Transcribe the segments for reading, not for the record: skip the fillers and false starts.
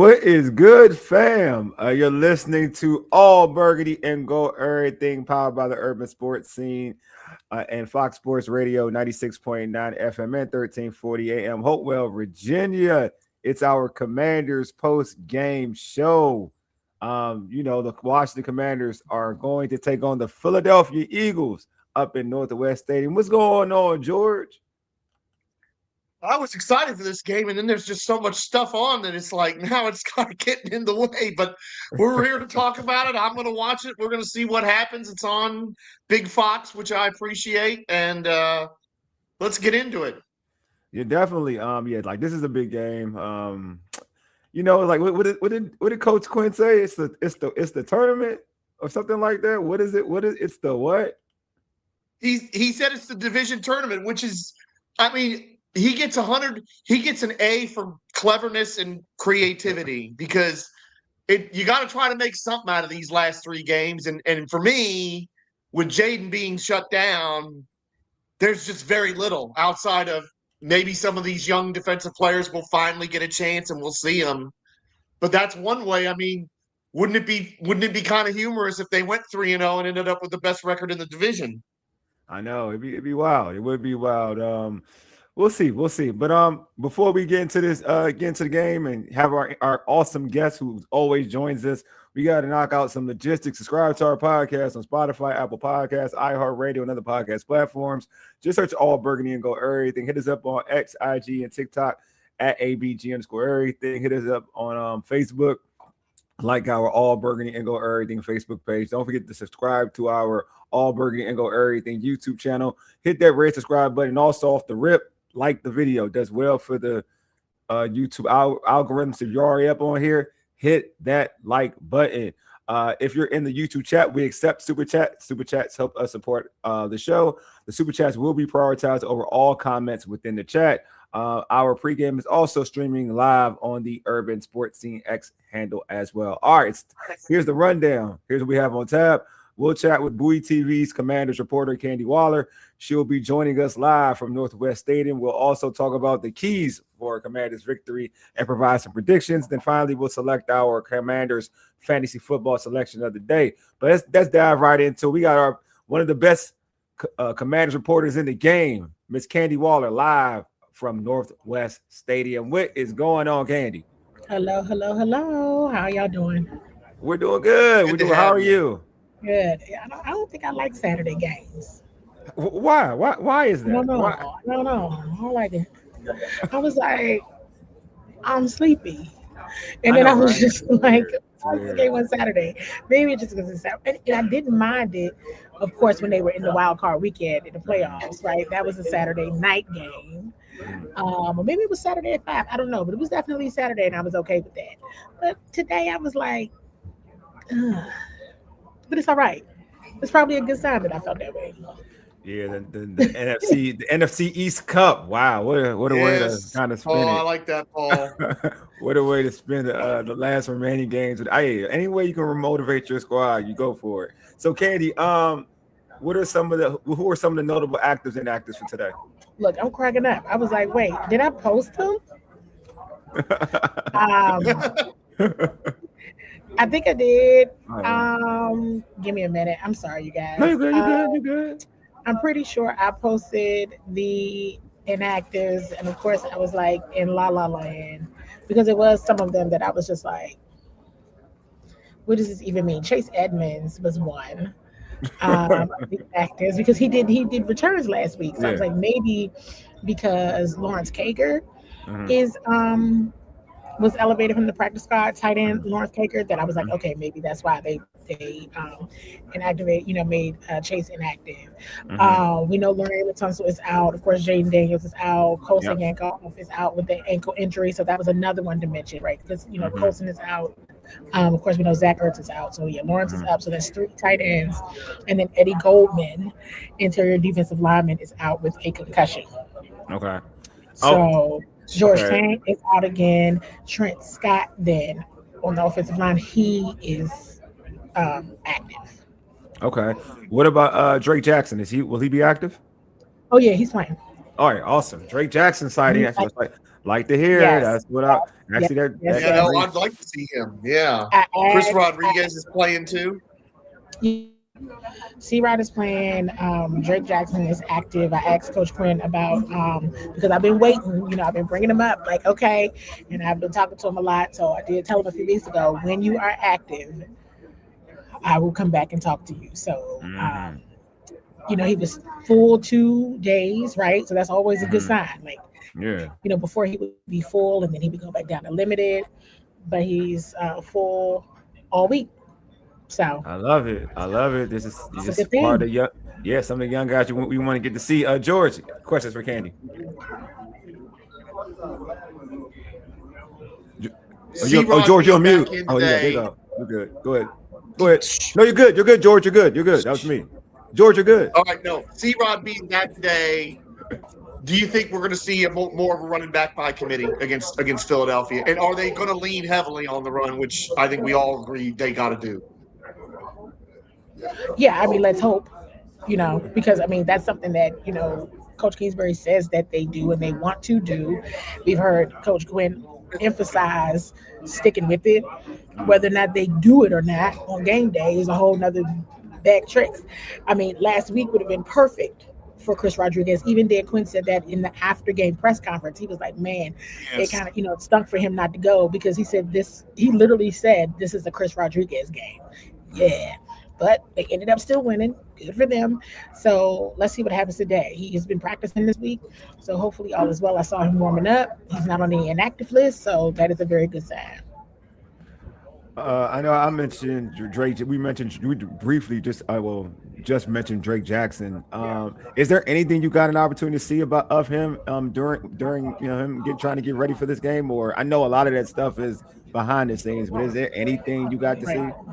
What is good, fam? You're listening to All Burgundy and Gold Errything, powered by the Urban Sports Scene and Fox Sports Radio 96.9 FM and 1340 AM. Hopewell, Virginia. It's our Commanders post-game show. The Washington Commanders are going to take on the Philadelphia Eagles up in Northwest Stadium. What's going on, George? I was excited for this game, and then there's just so much stuff on that it's like now it's kind of getting in the way. But we're here to talk about it. I'm going to watch it. We're going to see what happens. It's on Big Fox, which I appreciate, and let's get into it. Yeah, definitely. Like this is a big game. Like what did Coach Quinn say? It's the tournament or something like that. What is it? It's the what? He said it's the division tournament, which is, I mean. He gets 100. He gets an A for cleverness and creativity because you got to try to make something out of these last three games. And for me, with Jaden being shut down, there's just very little outside of maybe some of these young defensive players will finally get a chance and we'll see them. But that's one way. I mean, wouldn't it be kind of humorous if they went 3-0 and ended up with the best record in the division? I know it'd be wild. It would be wild. We'll see. But before we get into this, get into the game and have our awesome guest who always joins us, we got to knock out some logistics. Subscribe to our podcast on Spotify, Apple Podcasts, iHeartRadio, and other podcast platforms. Just search All Burgundy and Gold Errything. Hit us up on X, IG, and TikTok at ABG_Errything. Hit us up on Facebook, like our All Burgundy and Gold Errything Facebook page. Don't forget to subscribe to our All Burgundy and Gold Errything YouTube channel. Hit that red subscribe button. Also off the rip, like the video. Does well for the YouTube algorithm. So if you're already up on here, hit that like button. If you're in the YouTube chat, we accept super chats. Super chats help us support the show. The super chats will be prioritized over all comments within the chat. Our pregame is also streaming live on the Urban Sports Scene X handle as well. All right, here's the rundown. Here's what we have on tab. We'll chat with Bowie TV's Commanders reporter, Candi Waller. She'll be joining us live from Northwest Stadium. We'll also talk about the keys for Commanders victory and provide some predictions. Then finally, we'll select our Commanders fantasy football selection of the day. But let's dive right into it. We got one of the best Commanders reporters in the game, Miss Candi Waller, live from Northwest Stadium. What is going on, Candi? Hello. How y'all doing? We're doing good. How are you? Good. I don't think I like Saturday games. Why? Why is that? No. I don't like it. I was like, I'm sleepy. And then I was just like, what's the game on Saturday? Maybe just because it's Saturday. And I didn't mind it, of course, when they were in the wild card weekend in the playoffs, right? That was a Saturday night game. Or maybe it was Saturday at 5. I don't know. But it was definitely Saturday, and I was okay with that. But today I was like, ugh. But it's all right. It's probably a good sign that I felt that way. Yeah, the NFC East Cup. Wow, what a way to kind of spin it. I like that, Paul. What a way to spend the last remaining games. Any way you can motivate your squad, you go for it. So, Candi, who are some of the notable actives and inactives for today? Look, I'm cracking up. I was like, wait, did I post them? I think I did. Give me a minute. I'm sorry, you guys. No, you're good. I'm pretty sure I posted the inactives, and of course I was like in La La Land because it was some of them that I was just like, what does this even mean? Chase Edmonds was one of the inactives because he did returns last week. So I was like, maybe because Lawrence Cager is was elevated from the practice squad, tight end Lawrence Cager, that I was like, okay, maybe that's why they inactivate, made Chase inactive. We know Lorraine Matunso is out. Of course, Jaden Daniels is out. Colson Yankoff is out with the ankle injury. So that was another one to mention, right? Because, Colson is out. Of course, we know Zach Ertz is out. So, Lawrence is out. So that's 3 tight ends. And then Eddie Goldman, interior defensive lineman, is out with a concussion. Okay. So George Tank is out again. Trent Scott, then on the offensive line, he is active. Okay. What about Drake Jackson? Will he be active? Oh yeah, he's playing. All right, awesome. Drake Jackson sighting. Like to hear. Yes. That's what I Yes. actually Yes, Yeah, yes. no, I'd like to see him. Yeah. I Chris asked, Rodriguez is playing too. C-Rod is playing. Drake Jackson is active. I asked Coach Quinn about because I've been waiting. I've been bringing him up. Like, okay, and I've been talking to him a lot. So I did tell him a few weeks ago, when you are active, I will come back and talk to you. So, Mhm. he was full 2 days, right? So that's always a good Mhm. sign. Like, Yeah. before he would be full, and then he would go back down to limited, but he's full all week. So I love it. I love it. This is it's a good part of thing. the young, yeah, some of the young guys we want to get to see. George, questions for Candy. Oh, C-Rod George, you're on being mute. back in Oh, yeah, there you today. go. You're good. Go ahead. Go ahead. No, you're good. You're good, George. You're good. You're good. That was me. George, you're good. All right, no. C-Rod being back today. Do you think we're going to see more of a running back by committee against Philadelphia? And are they going to lean heavily on the run, which I think we all agree they got to do? Yeah, I mean, let's hope, because I mean that's something that Coach Kingsbury says that they do and they want to do. We've heard Coach Quinn emphasize sticking with it. Whether or not they do it or not on game day is a whole nother bag of tricks. I mean, last week would have been perfect for Chris Rodriguez. Even Dan Quinn said that in the after game press conference. He was like, man, it Yes. kind of, it stunk for him not to go because he said this, he literally said, this is a Chris Rodriguez game. Yeah. But they ended up still winning. Good for them. So let's see what happens today. He has been practicing this week. So hopefully all is well. I saw him warming up. He's not on the inactive list. So that is a very good sign. I know I mentioned Drake. We briefly just mentioned Drake Jackson. Is there anything you got an opportunity to see of him during him trying to get ready for this game? Or I know a lot of that stuff is behind the scenes, but is there anything you got to Right. see?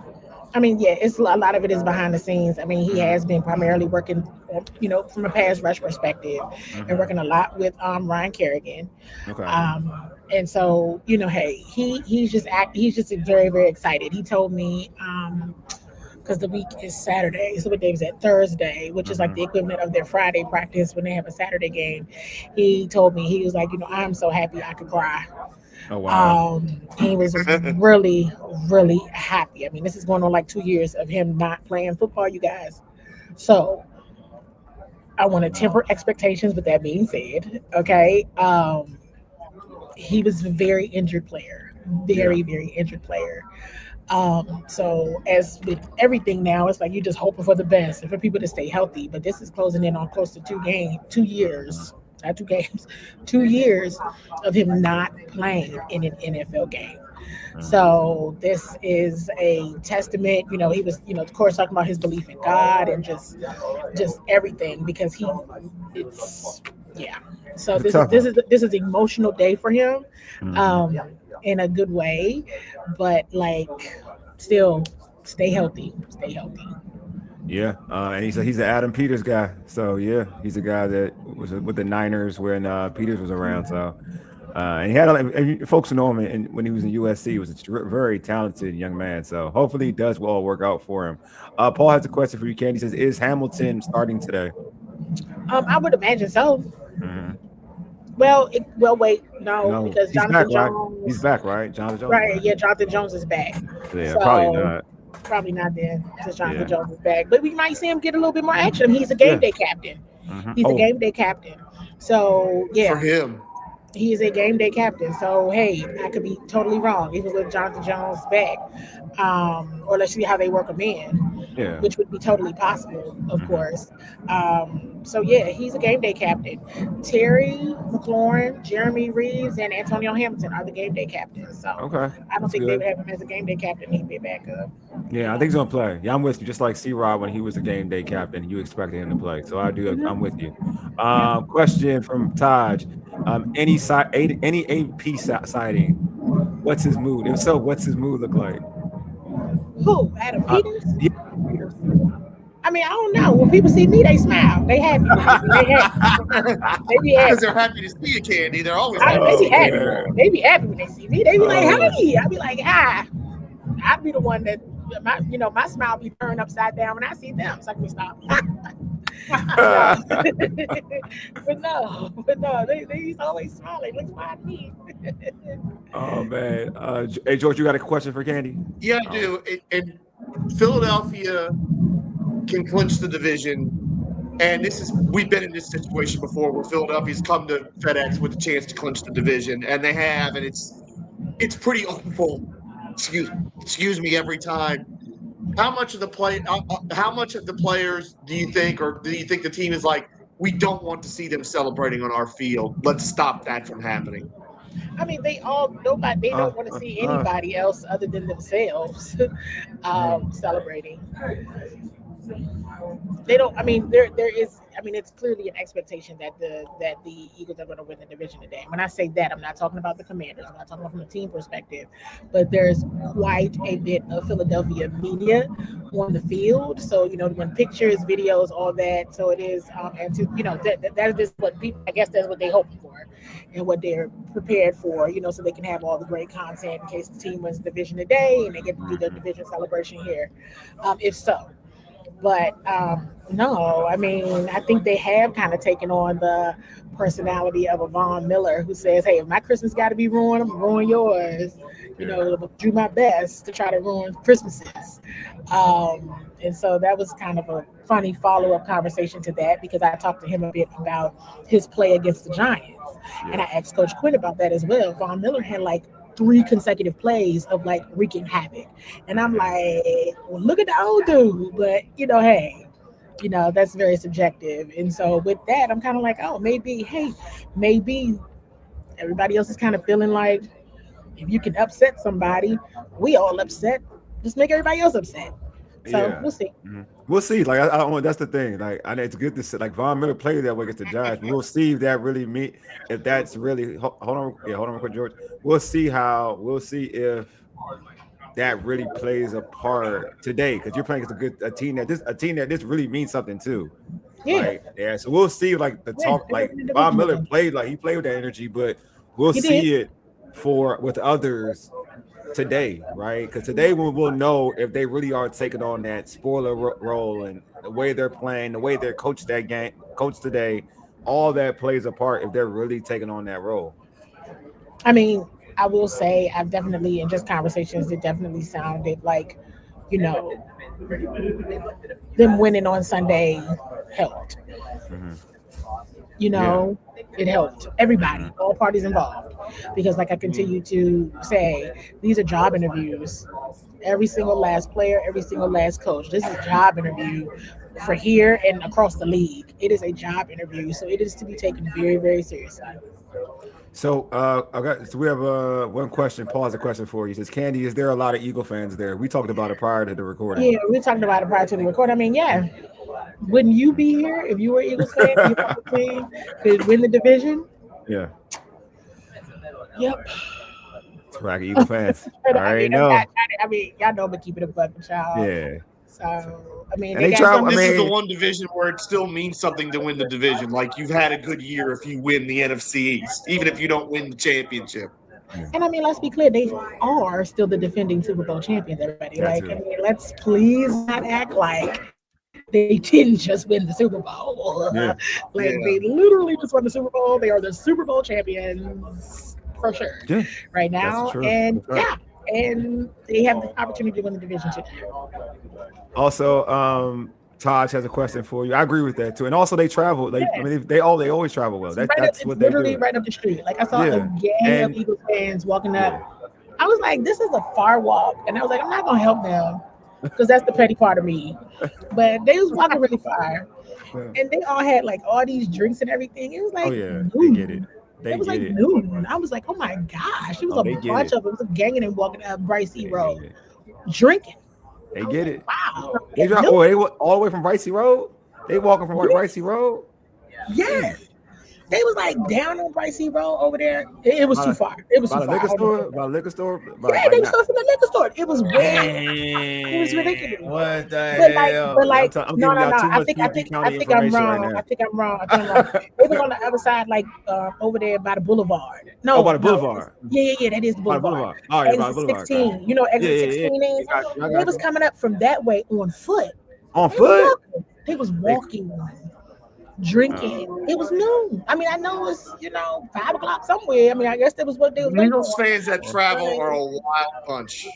I mean, yeah, it's a lot of it is behind the scenes. I mean, he Mhm. has been primarily working, from a pass rush perspective, and working a lot with Ryan Kerrigan. Okay. And so, hey, he's just very, very excited. He told me because the week is Saturday, so what day was that? Thursday, which is like Mhm. the equivalent of their Friday practice when they have a Saturday game. He told me, he was like, I'm so happy I could cry. Oh wow. He was really, really happy. I mean, this is going on like 2 years of him not playing football, you guys. So I want to temper expectations. With that being said, okay, he was a very injured player, Yeah. very, very injured player. So as with everything now, it's like you're just hoping for the best and for people to stay healthy. But this is closing in on close to 2 years, not 2 games, 2 years of him not playing in an NFL game. Mhm. So this is a testament. He was, of course, talking about his belief in God and just everything because it's yeah. So It's a this is tough this one. is this is an emotional day for him, Mhm. um, in a good way, but like still stay healthy, stay healthy. Yeah, and he's an Adam Peters guy. So yeah, he's a guy that was with the Niners when Peters was around. So and he had and folks know him when he was in USC. He was a very talented young man. So hopefully it does all work out for him. Paul has a question for you, Candy. He says, "Is Hamilton starting today?" I would imagine so. Hmm. Well, wait, no, No, because he's back, Jonathan right? He's Jones, back, right? Jonathan Jones is right? back. Yeah, Jonathan Jones is back. Yeah, probably So not. probably not then, since Jonathan Yeah, Jones is back. But we might see him get a little bit more action. I mean, he's a game yeah. day captain. He's a Oh, game day captain. So For yeah, him. he is a game day captain. So hey, I could be totally wrong, even with Jonathan Jones back. Or let's see how they work him in, yeah. which would be totally possible, of Hmm. course. So yeah, he's a game day captain. Terry McLaurin, Jeremy Reeves, and Antonio Hamilton are the game day captains. So Okay, I don't that's think they good. would have him as a game day captain. He'd be a backup. Yeah, I think he's gonna play. Yeah, I'm with you. Just like C-Rod when he was a game day captain, you expected him to play. So I do. I'm with you. Yeah. Question from Taj. Any AP sighting? What's his mood? If so, what's his mood look like? Who? Adam Uh, Peters? yeah, Peters. I mean, I don't know. When people see me, they smile. They happy when they see me. They happy. They be Because happy. they're happy to see you, Candy. They're always happy to They be see Oh happy. you. man. They be happy when they see me. They be like, Oh, "Hey!" I be like, "Hi." I'd be the one that my smile be turned upside down when I see them. So let me stop. But no, he's always smiling. Looks fine to me. Oh man. Hey George, you got a question for Candy? Yeah, I do. And Philadelphia can clinch the division. And we've been in this situation before where Philadelphia's come to FedEx with a chance to clinch the division, and they have, and it's pretty awful. Excuse me, every time. How much of the players do you think, or do you think the team is like, we don't want to see them celebrating on our field? Let's stop that from happening. I mean, they don't want to see anybody else other than themselves celebrating. They don't. I mean, there is. I mean, it's clearly an expectation that the Eagles are going to win the division today. When I say that, I'm not talking about the Commanders. I'm not talking about from a team perspective, but there's quite a bit of Philadelphia media on the field. So when pictures, videos, all that. So it is, and to that is what people. I guess that's what they're hoping for, and what they're prepared for. So they can have all the great content in case the team wins the division today, and they get to do their division celebration here. If so. But no, I mean, I think they have kind of taken on the personality of a Von Miller who says, hey, if my Christmas got to be ruined, I'm going to ruin yours. Do my best to try to ruin Christmases. And so that was kind of a funny follow-up conversation to that because I talked to him a bit about his play against the Giants. Yeah. And I asked Coach Quinn about that as well. Von Miller had 3 consecutive plays of wreaking havoc. And I'm like, well, look at the old dude. But, hey, that's very subjective. And so with that, I'm kind of like, oh, maybe everybody else is kind of feeling like if you can upset somebody, we all upset, just make everybody else upset. So we'll see. Mm-hmm. We'll see. I don't know. That's the thing. I know it's good to see. Von Miller played that way against the Giants. We'll see if that really if that's really. Hold on real quick, George. We'll see if that really plays a part today because you're playing against a team that this really means something too. Yeah. So we'll see. The talk. Von Miller played he played with that energy, but we'll see it with others today, right? Because today we'll know if they really are taking on that spoiler role and the way they're playing, the way they're coached today, all that plays a part if they're really taking on that role. I mean, I will say I've definitely in just conversations, it definitely sounded like, them winning on Sunday helped. Mm-hmm. It helped everybody, all parties involved. Because I continue to say, these are job interviews. Every single last player, every single last coach. This is a job interview for here and across the league. It is a job interview. So it is to be taken very, very seriously. So we have one question. Pause the question for you. It says, Candy, is there a lot of Eagle fans there? We talked about it prior to the recording. Yeah, we talked about it prior to the recording. I mean, yeah. Wouldn't you be here if you were Eagles fan? You thought the team could win the division? Yeah. Yep. Swag Eagle fans. I know. Y'all know I'm keeping it a buck, y'all. Yeah. So, this is the one division where it still means something to win the division. You've had a good year if you win the NFC East, even if you don't win the championship. And let's be clear, they are still the defending Super Bowl champions, everybody. Let's please not act like they didn't just win the Super Bowl. Yeah. They literally just won the Super Bowl. They are the Super Bowl champions for sure right now. And and they have the opportunity to win the division today. Also, Taj has a question for you. I agree with that too. And also, they travel. They always travel well. That's what they do. Literally right up the street. I saw a gang of Eagles fans walking up. Yeah. I was like, this is a far walk, and I was like, I'm not gonna help them because that's the petty part of me. But they was walking really far, and they all had all these drinks and everything. It was like, they get it. It was noon. I was like, oh my gosh. It was a bunch of them. It was a gang of them walking up Bryce E. Road, drinking. They get it. Wow. They all the way from Bryce E. Road? They walking from Bryce E. Road? Yes. They was down on Bryce E. Road over there. It was too far. It was too far. By the liquor store? Yeah, they was from the liquor store. It was way. It was ridiculous. What the hell? No. I think I'm wrong. I think I'm wrong. They was on the other side, over there by the boulevard. No. Oh, by the boulevard. Yeah. That is the boulevard. Oh, yeah, by the boulevard. 16. You know, exit 16 is. They was coming up from that way on foot. On foot? They was walking. drinking. It was noon. I mean, I know it's 5 o'clock somewhere. I mean, I guess that was what they was waiting Eagles for. fans that travel are a wild bunch.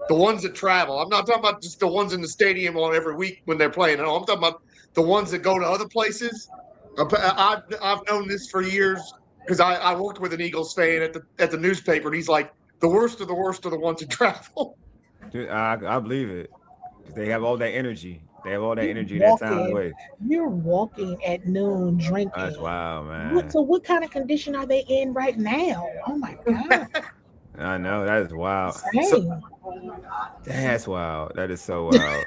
The ones that travel. I'm not talking about just the ones in the stadium on every week when they're playing. No, I'm talking about the ones that go to other places. I've known this for years because I worked with an Eagles fan at the newspaper, and he's like, the worst of the worst are the ones that travel. Dude, I believe it. 'Cause they have all that energy. They have all that You're energy that time walking. away. You're walking at noon That's drinking. wild, man. What kind of condition are they in right now? Oh my god, I know that is wild. So insane. that's wild. That is so wild.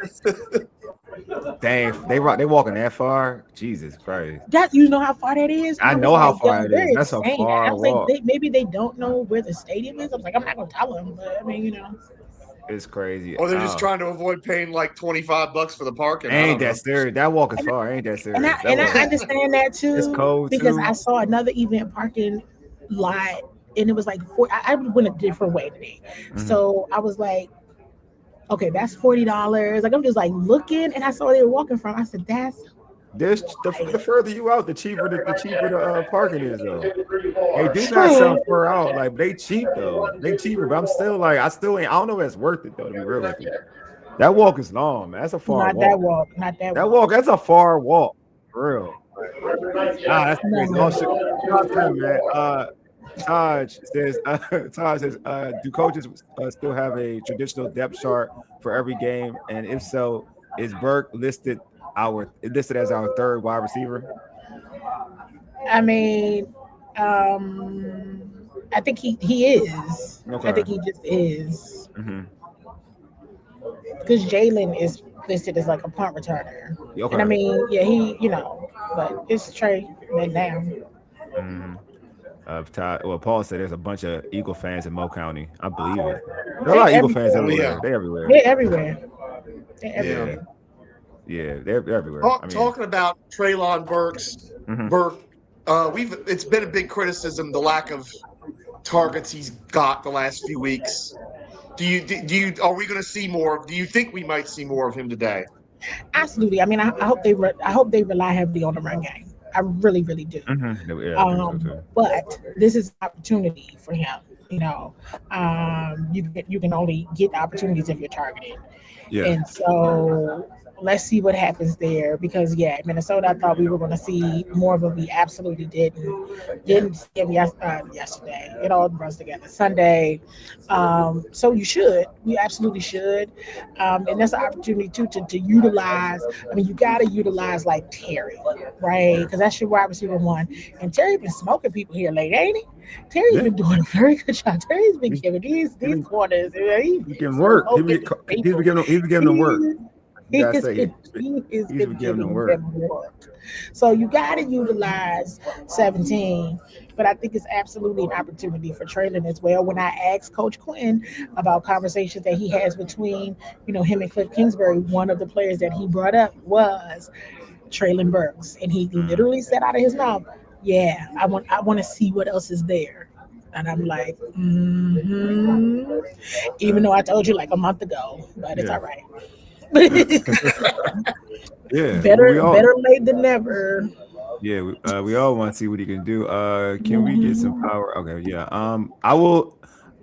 Dang, they walking that far. Jesus Christ. That you know how far that is? I I was know how like, yo, far it they're is. That's a insane. I far was like, walk. maybe they don't know where the stadium is. I was like, I'm not gonna tell them, but I mean. It's crazy. Or they're just trying to avoid paying like $25 for the parking. I Ain't don't know. that serious? That walk is far. Ain't that serious? That And I walk, understand that it's too cold because too. I saw another event parking lot and it was like I went a different way today. Mhm. So I was like, okay, that's $40. Like I'm just like looking and I saw where they were walking from. I said, that's This the further you out, the cheaper the parking is though. They do not true. sell fur out. Like they cheap though. They cheaper, but I'm still like I still ain't. I don't know if it's worth it though. To be real with you, that walk is long, man. That's a far Not that walk. walk. Not that That walk. walk, that's a far walk, for real. That's crazy. Oh No. shit, shout out to him, man. Taj says, Taj says, do coaches still have a traditional depth chart for every game? And if so, is Burke listed as our third wide receiver? I mean, I think he is. I Okay. think he just is. Hmm. Because Jalen is listed as like a punt returner. And I Okay. mean, yeah, but it's Trey right now. Hmm. Well, Paul said there's a bunch of Eagle fans in Mo County. I believe it. There are a They're lot of Eagle fans everywhere. Oh everywhere. yeah, They everywhere. They're everywhere. They're yeah. Yeah, everywhere. yeah, they're everywhere. I mean, Talking about Traylon mhm. Burke, it's been a big criticism the lack of targets he's got the last few weeks. Are we going to see more? Do you think we might see more of him today? Absolutely. I mean, I hope they rely heavily on the run game. I really, really do. Yeah, I think so too. But this is an opportunity for him. You know, you can only get the opportunities if you're targeted. Yeah. And so let's see what happens there because yeah, Minnesota I thought we were going to see more of him. We absolutely didn't see him yesterday. It all runs together. Sunday, so you absolutely should, and that's an opportunity too to utilize. I mean, you got to utilize like Terry, right? Yeah. Because that's your wide receiver one, and Terry been smoking people here lately, ain't he? Terry's Yeah. been doing a very good job. Terry's been He's, giving these been, corners. he can work. Smoking people. He's been giving them work. You He gotta has say it. he's He's been been giving them giving work. them work. So you got to utilize 17. But I think it's absolutely an opportunity for Traylon as well. When I asked Coach Quinn about conversations that he has between, him and Cliff Kingsbury, one of the players that he brought up was Traylon Burks. And he Mm. literally said out of his mouth, yeah, I want to see what else is there. And I'm like, even though I told you like a month ago, but it's Yeah. all right. Yeah. better late than never. Yeah, we all want to see what he can do. Can we get some Mhm. power? Okay, yeah. I will.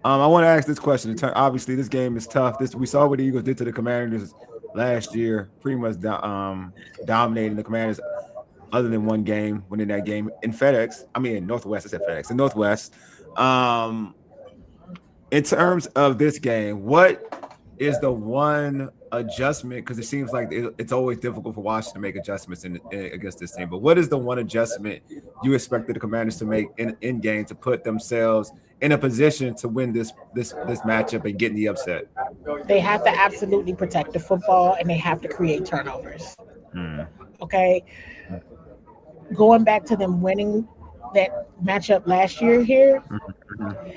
I want to ask this question. Obviously, this game is tough. We saw what the Eagles did to the Commanders last year, pretty much dominating the Commanders. Other than one game, winning that game in FedEx. I mean, in Northwest. I said FedEx in Northwest. Um, in terms of this game, what is the one adjustment? Because it seems like it's always difficult for Washington to make adjustments against this team. But what is the one adjustment you expected the Commanders to make in game to put themselves in a position to win this matchup and get the upset? They have to absolutely protect the football and they have to create turnovers. Hmm. Okay. Going back to them winning that matchup last year here, Mm-hmm.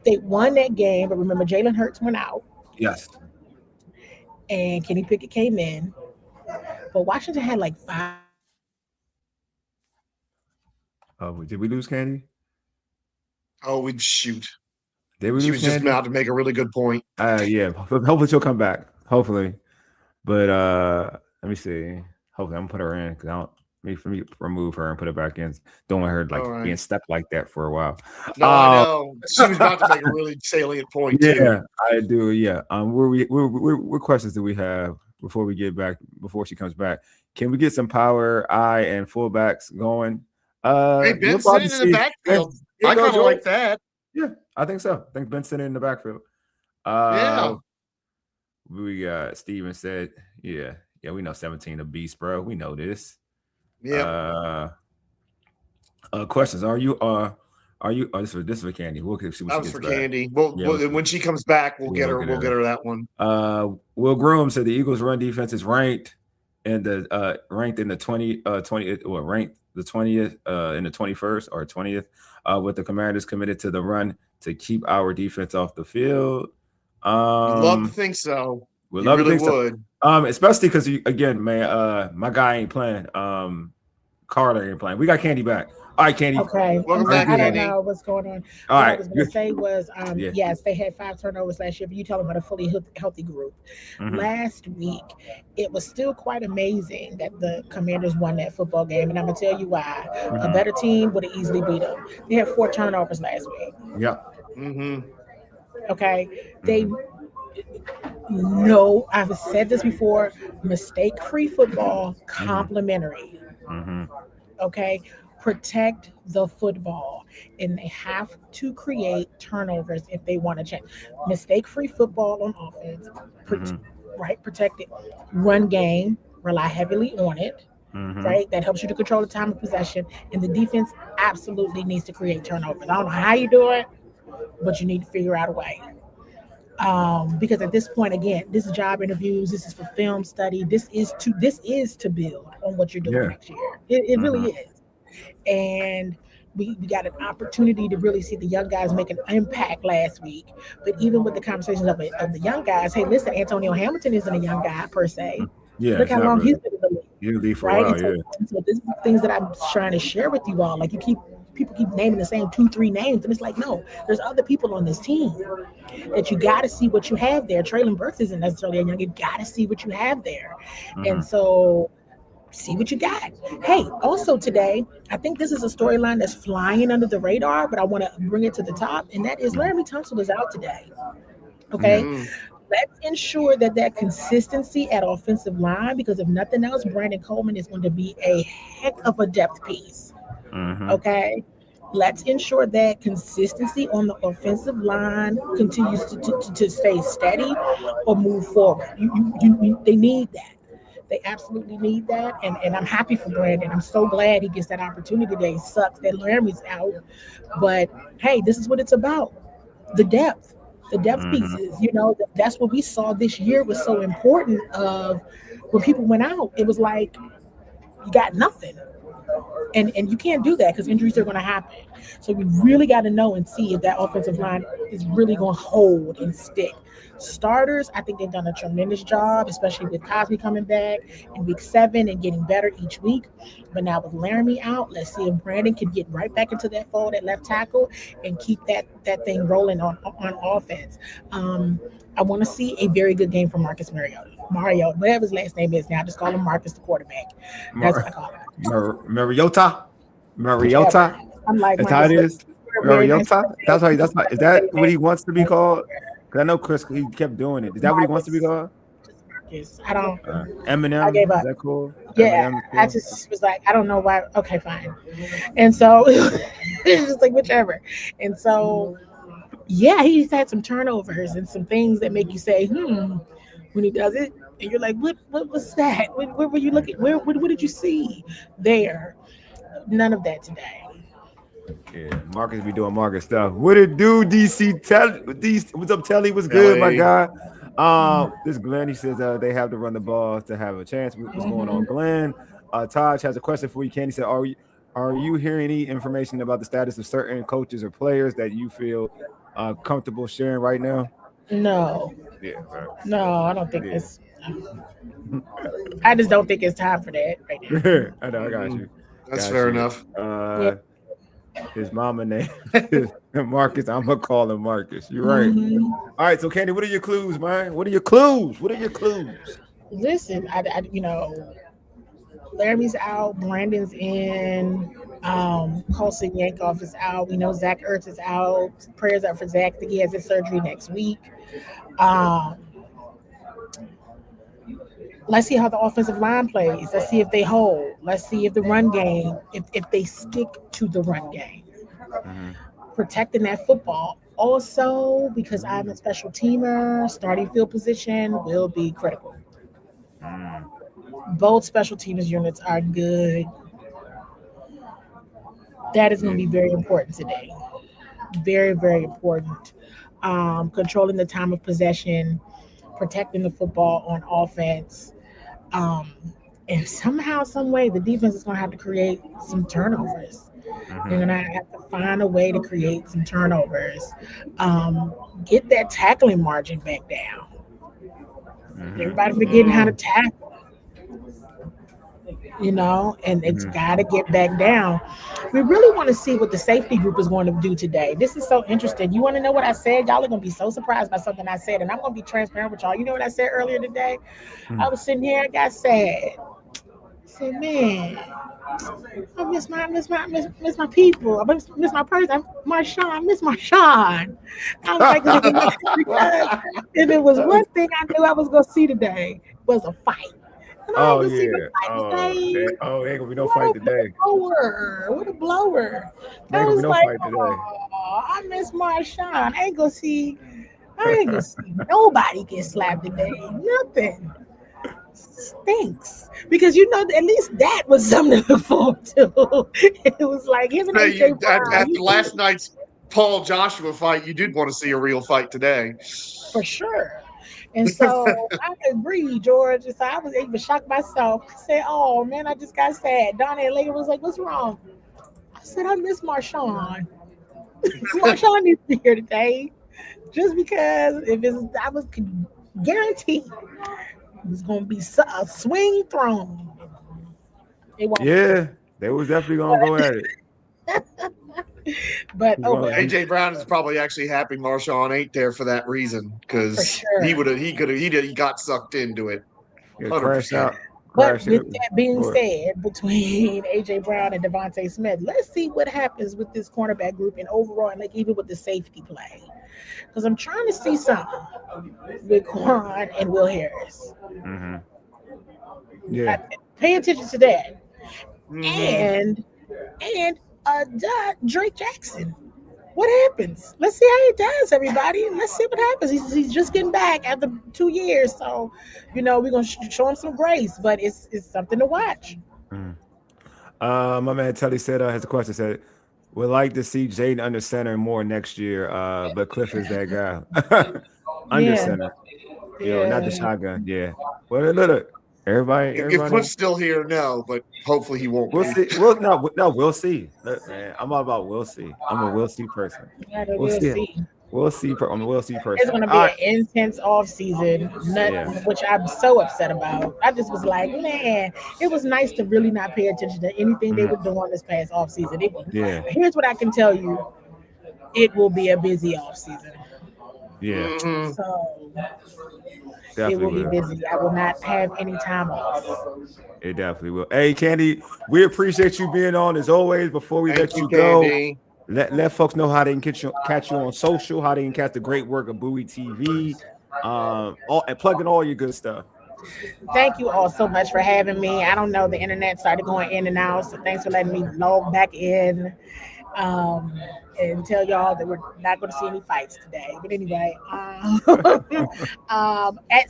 they won that game, but remember Jalen Hurts went out Yes. and Kenny Pickett came in. But Washington had like 5. Oh, did we lose Candi? Oh, we'd shoot. Did we She lose was just Candi? about to make a really good point. Yeah. Hopefully she'll come back. Hopefully. But let me see. Hopefully I'm gonna put her in because I don't. for me remove her and put her back in. Don't want her like being stepped like that for a while. No, I know. She was about to make a really salient point too. Yeah, I do. Yeah. What questions do we have before she comes back? Can we get some power I and fullbacks going? Hey, Ben sitting in the backfield. I kind of like that. Yeah, I think so. I think Ben sitting in the backfield. Yeah. We got Steven said, yeah, we know 17 a beast, bro. We know this. Yeah. Questions. Are you this is for Candi. We'll see that was for Candi. Well, when she comes back, we'll get her that one. Will Groom said the Eagles run defense is ranked in the 20th or ranked the 20th in the 21st or 20th with the Commanders committed to the run to keep our defense off the field. We'd love to think so. We'd love to think so. Especially because again, man, my guy ain't playing. Carter ain't playing. We got Candi back. All right, Candi. Okay. Welcome back, I Candi. don't know what's going on. All right. What I was going to say was, yes, they had 5 turnovers last year, but you talking about a fully healthy group. Mm-hmm. Last week, it was still quite amazing that the Commanders won that football game, and I'm going to tell you why. Mm-hmm. A better team would have easily beat them. They had 4 turnovers last week. Yeah. Mm-hmm. Okay. No, I've said this before, mistake-free football, complimentary. Mm-hmm. Okay, protect the football, and they have to create turnovers if they want to change. Mistake-free football on offense, right? Protect it. Run game, rely heavily on it, right? That helps you to control the time of possession, and the defense absolutely needs to create turnovers. I don't know how you do it, but you need to figure out a way. Because at this point, again, this is job interviews. This is for film study. This is to build on what you're doing next year. It really is. And we got an opportunity to really see the young guys make an impact last week. But even with the conversations of the young guys, hey, listen, Antonio Hamilton isn't a young guy per se. Yeah, look how long he's been in the league. He'll be for a while. So this is things that I'm trying to share with you all. Like people keep naming the same 2-3 names, and it's like, no, there's other people on this team that you got to see what you have there. Traylon Burks isn't necessarily a young. You got to see what you have there, and so see what you got. Hey, also today, I think this is a storyline that's flying under the radar, but I want to bring it to the top, and that is Laramie Tunsil is out today. Okay. Let's ensure that consistency at offensive line, because if nothing else, Brandon Coleman is going to be a heck of a depth piece. Okay, let's ensure that consistency on the offensive line continues to stay steady or move forward. They need that. They absolutely need that, and I'm happy for Brandon. I'm so glad he gets that opportunity today. It sucks that Laramie's out, but hey, this is what it's about: the depth pieces. You know, that's what we saw this year was so important. Of when people went out, it was like you got nothing. And you can't do that because injuries are going to happen. So we really got to know and see if that offensive line is really going to hold and stick. Starters, I think they've done a tremendous job, especially with Cosby coming back in week 7 and getting better each week. But now with Laramie out, let's see if Brandon can get right back into that fold at left tackle and keep that thing rolling on offense. I want to see a very good game from Marcus Mariota, whatever his last name is now. Just call him Marcus, the quarterback. That's what I call him. Mariota. I'm like, that's how it is. Mariota. That's how. Is that what he wants to be called? Because I know Chris, he kept doing it. Is that what he wants to be called? Marcus. I don't. Eminem. I gave up. Is that cool? Yeah. Cool? I just was like, I don't know why. Okay, fine. And so it's just like whichever. And so, yeah, he's had some turnovers and some things that make you say, when he does it. And you're like, what was that? Where were you looking? What did you see there? None of that today. Yeah, Marcus be doing Marcus stuff. What it do, DC? What's up, Telly? What's good, my guy? This Glenn, he says they have to run the ball to have a chance. What's going on, Glenn? Taj has a question for you, Candi. Said, are you hearing any information about the status of certain coaches or players that you feel comfortable sharing right now? No. Yeah. Right. No, I don't think it's. I just don't think it's time for that right now. I know, I got you. That's fair enough. His mama name is Marcus. I'm gonna call him Marcus. You're right. All right, so Candi, what are your clues, man? What are your clues? Listen, I Laramie's out. Brandon's in. Colson Yankoff is out. We know Zach Ertz is out. Prayers up for Zach. I think he has his surgery next week. Um, let's see how the offensive line plays. Let's see if they hold. Let's see if the run game, if they stick to the run game. Mm-hmm. Protecting that football. Also, because I'm a special teamer, starting field position will be critical. Mm. Both special teams units are good. That is going to be very important today. Very, very important. Controlling the time of possession, protecting the football on offense. Um, and somehow, some way, the defense is going to have to create some turnovers. Mm-hmm. They're going to have to find a way to create some turnovers. Get that tackling margin back down. Mm-hmm. Everybody forgetting how to tackle, and it's Mm-hmm. got to get back down. We really want to see what the safety group is going to do today. This is so interesting. You want to know what I said? Y'all are going to be so surprised by something I said, and I'm going to be transparent with y'all. You know what I said earlier today? Mm. I was sitting here, I got sad. I said, man, I miss my people. I miss my person. I miss Marshawn. I was like, because if it was one thing I knew I was gonna see today was a fight. And I ain't Oh gonna see no yeah. fight today. Ain't gonna be no What fight a today. blower. What a blower. There I ain't gonna be was no like, fight today. oh, I miss Marshawn. I ain't gonna see nobody get slapped today. Nothing. Stinks because at least that was something to look forward to. It was like him and AJ Brown. After last night's Paul Joshua fight, you did want to see a real fight today. For sure. And so I agree, George. And so I was even shocked myself. I said, "Oh man, I just got sad." Donna later was like, "What's wrong?" I said, "I miss Marshawn. Marshawn needs to be here today, just because I was guaranteed it was going to be a swing thrown. It won't. Yeah, they was definitely gonna go at it. But oh well, AJ Brown is probably actually happy Marshawn ain't there for that reason for because sure. he got sucked into it. Yeah, 100%. crash out. But Crash with it. that being Lord. said, between AJ Brown and Devontae Smith, let's see what happens with this cornerback group and overall, and like even with the safety play, because I'm trying to see something with Quan and Will Harris. Mm-hmm. Yeah. Pay attention to that, Mhm. and Drake Jackson. What happens? Let's see how he does, everybody. Let's see what happens. He's just getting back after 2 years, so we're gonna show him some grace. But it's something to watch. Mm. My man Telly said has a question. Said would like to see Jaden under center more next year. But Cliff is that guy. Under Yeah, center. Not the yeah. shotgun. Yeah. Well, look. Everybody. If Cliff's still here, no, but hopefully he won't We'll be. see. Well, no, we'll see. Look, man, I'm all about we'll see. I'm a we'll see person. Yeah, We'll we'll see. see. We'll see. I'm a we'll see It's person. going to be All an right. intense off season, which I'm so upset about. I just was like, man, it was nice to really not pay attention to anything they Mhm. were doing this past off season. Yeah. Here's what I can tell you: it will be a busy off season. Yeah. Mhm. So it Definitely will be will. busy. I will not have any time off. It definitely will. Hey, Candy, we appreciate you being on as always. Before we Thank let you, you go, Candi. let folks know how they can catch you on social, how they can catch the great work of Bowie TV, and plug in all your good stuff. Thank you all so much for having me. I don't know, the internet started going in and out, so thanks for letting me log back in. um, and tell y'all that we're not going to see any fights today. But anyway, at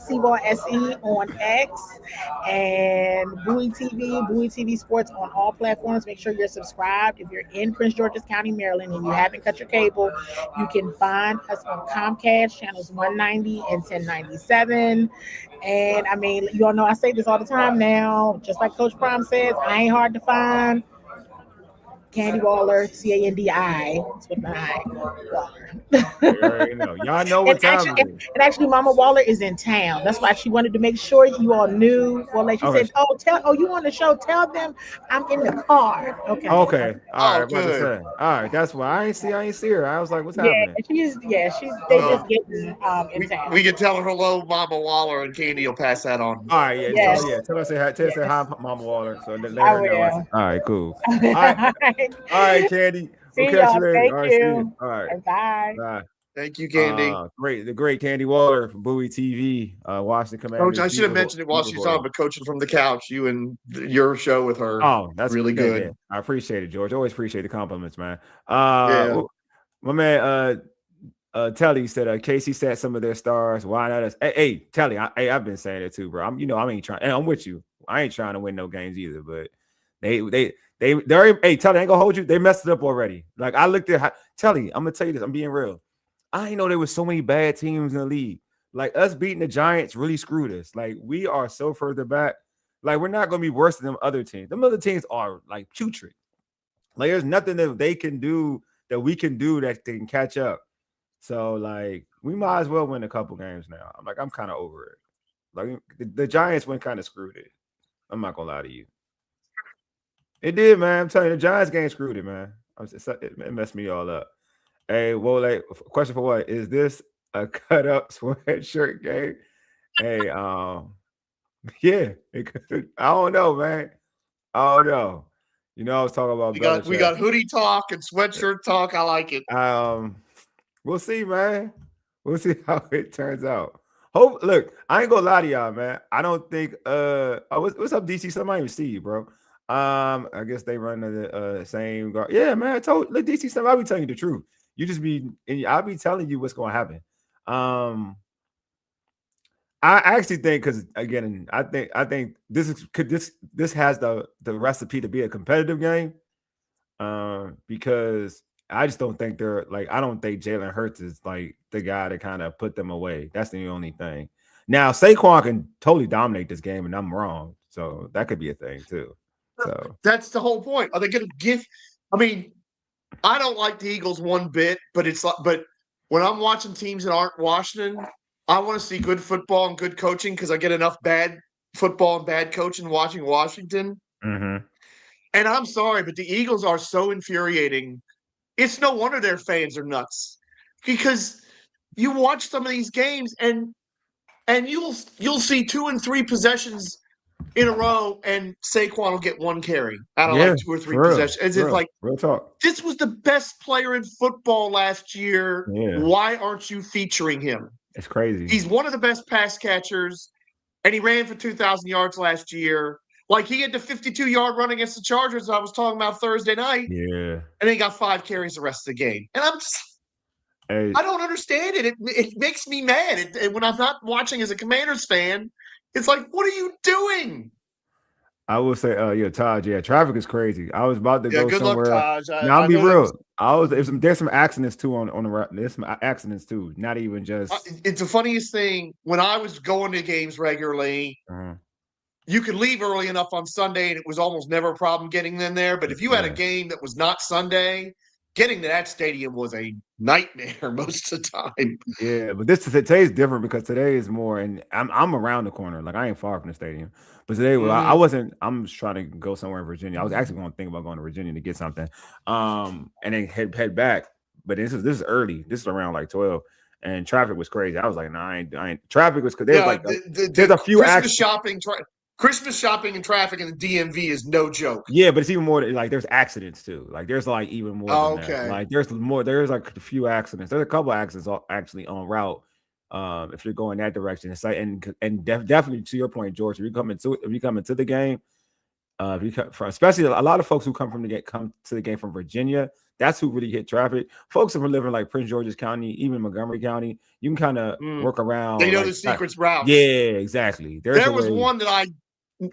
CWall SE on X and Bowie TV Sports on all platforms. Make sure you're subscribed. If you're in Prince George's County, Maryland, and you haven't cut your cable, you can find us on Comcast channels 190 and 1097. And I mean, you all know I say this all the time now. Just like Coach Prime says, I ain't hard to find. Candy Waller, Candi. That's what I Waller. You know, y'all know what time it is. And actually, Mama Waller is in town. That's why she wanted to make sure you all knew. Well, like she Okay. said, oh, you on the show? Tell them I'm in the car. Okay. Okay. All Oh, right. About to good. say. All right. That's why I ain't see her. I was like, what's Yeah, happening? they Uh, just getting in town. we can tell her hello, Mama Waller, and Candy will pass that on. All right. Yeah. Tell her. Yes, Yeah. Tell her say hi. Tell her say hi, yes, Mama Waller. So let I her know. will. All right. Cool. All All right. right. All right, Candy. We'll See catch you y'all. later. Thank All right. See you. you. All right. And bye. Bye. Thank you, Candy. The great Candy Waller from Bowie TV, Washington Coach, Commanders. I should have mentioned it while she's on, but coaching from the couch, you and your show with her. Oh, that's really good. Yeah. I appreciate it, George. Always appreciate the compliments, man. Yeah. My man, Telly said, Casey set some of their stars. Why not us? Hey, Telly, I've been saying it too, bro. I ain't trying. And I'm with you. I ain't trying to win no games either, but they're hey, Telly, I ain't gonna hold you. They messed it up already. Like I looked at Telly, I'm gonna tell you this. I'm being real. I didn't know there was so many bad teams in the league. Like us beating the Giants really screwed us. Like we are so further back. Like we're not gonna be worse than them other teams. Them other teams are like putrid. Like there's nothing that they can do that we can do that they can catch up. So like we might as well win a couple games now. I'm kind of over it. Like the Giants went kind of screwed it. I'm not gonna lie to you. It did, man. I'm telling you, the Giants game screwed it, man. It messed me all up. Hey, well, like, question for what? Is this a cut up sweatshirt game? Hey, yeah. I don't know, man. I don't know. You know, I was talking about we got hoodie talk and sweatshirt talk. I like it. We'll see, man. We'll see how it turns out. Look, I ain't gonna lie to y'all, man. I don't think what's up, DC? Somebody even see you, bro. I guess they run the same guard. Yeah, man. Look, DC, I'll be telling you the truth. You just I'll be telling you what's gonna happen. I actually think because again, I think this has the recipe to be a competitive game. Because I just don't think I don't think Jalen Hurts is like the guy to kind of put them away. That's the only thing. Now Saquon can totally dominate this game, and I'm wrong, so that could be a thing too. So that's the whole point. Are they going to give? I mean, I don't like the Eagles one bit, but when I'm watching teams that aren't Washington, I want to see good football and good coaching because I get enough bad football and bad coaching watching Washington. Mm-hmm. And I'm sorry, but the Eagles are so infuriating. It's no wonder their fans are nuts because you watch some of these games and you'll see 2 and 3 possessions in a row, and Saquon will get one carry out of like 2 or 3 possessions. It's like real talk. This was the best player in football last year. Yeah. Why aren't you featuring him? It's crazy. He's one of the best pass catchers, and he ran for 2,000 yards last year. Like he had the 52-yard run against the Chargers I was talking about Thursday night. Yeah. And then he got 5 carries the rest of the game. And I don't understand it. It makes me mad. When I'm not watching as a Commanders fan, it's like, what are you doing? I will say, Taj, traffic is crazy. I was about to go good somewhere. Luck, Taj. Now, I'll be real. There's some accidents too on the route. There's some accidents too. Not even just. It's the funniest thing. When I was going to games regularly, you could leave early enough on Sunday, and it was almost never a problem getting in there. But if you had a game that was not Sunday, getting to that stadium was a nightmare most of the time. Yeah, but today is different because today is more, and I'm around the corner. Like I ain't far from the stadium. But today, I wasn't. I'm just trying to go somewhere in Virginia. I was actually going to think about going to Virginia to get something, and then head back. But this is early. This is around like 12, and traffic was crazy. I was like, I ain't. Traffic was because there's a few Christmas shopping and traffic in the DMV is no joke. Yeah, but it's even more like there's accidents too. Like there's like even more than that. Like there's more. There's like a few accidents. There's a couple accidents actually en route. If you're going that direction, it's like and definitely to your point, George. If you come into the game, especially a lot of folks who come to the game from Virginia, that's who really hit traffic. Folks who are living like Prince George's County, even Montgomery County, you can kind of work around. They know the secrets route. Yeah, exactly. There was one that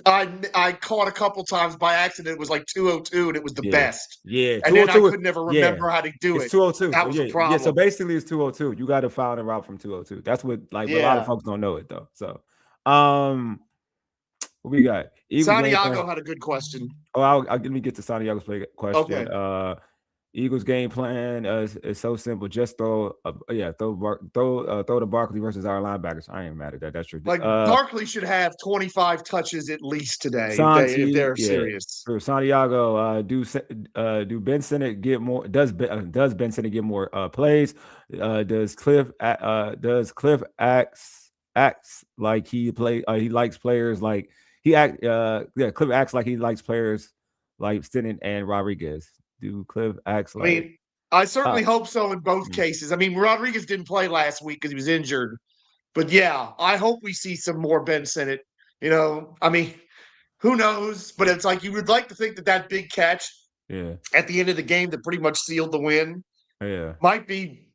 I caught a couple times by accident. It was like 202, and it was the best. Yeah, and then I could never remember how to do it. It's 202. That was a problem. Yeah, so basically it's 202. You got to follow the route from 202. That's what a lot of folks don't know it though. So, What we got? Eagles game Santiago plan. had a good question. Oh, I'll let me get to Santiago's question. Okay. Eagles game plan is so simple. Just throw to Barkley versus our linebackers. I ain't mad at that. That's true. Like Barkley should have 25 touches at least today if they're serious. For Santiago, do Ben Sinnott get more? Does Ben Sinnott get more plays? Does Cliff acts like he likes players like Cliff acts like he likes players like Sinnott and Rodriguez. Do Cliff acts like? I mean, I certainly hope so in both cases. I mean, Rodriguez didn't play last week because he was injured, but yeah, I hope we see some more Ben Sinnott. I mean, who knows? But it's like you would like to think that big catch at the end of the game that pretty much sealed the win might be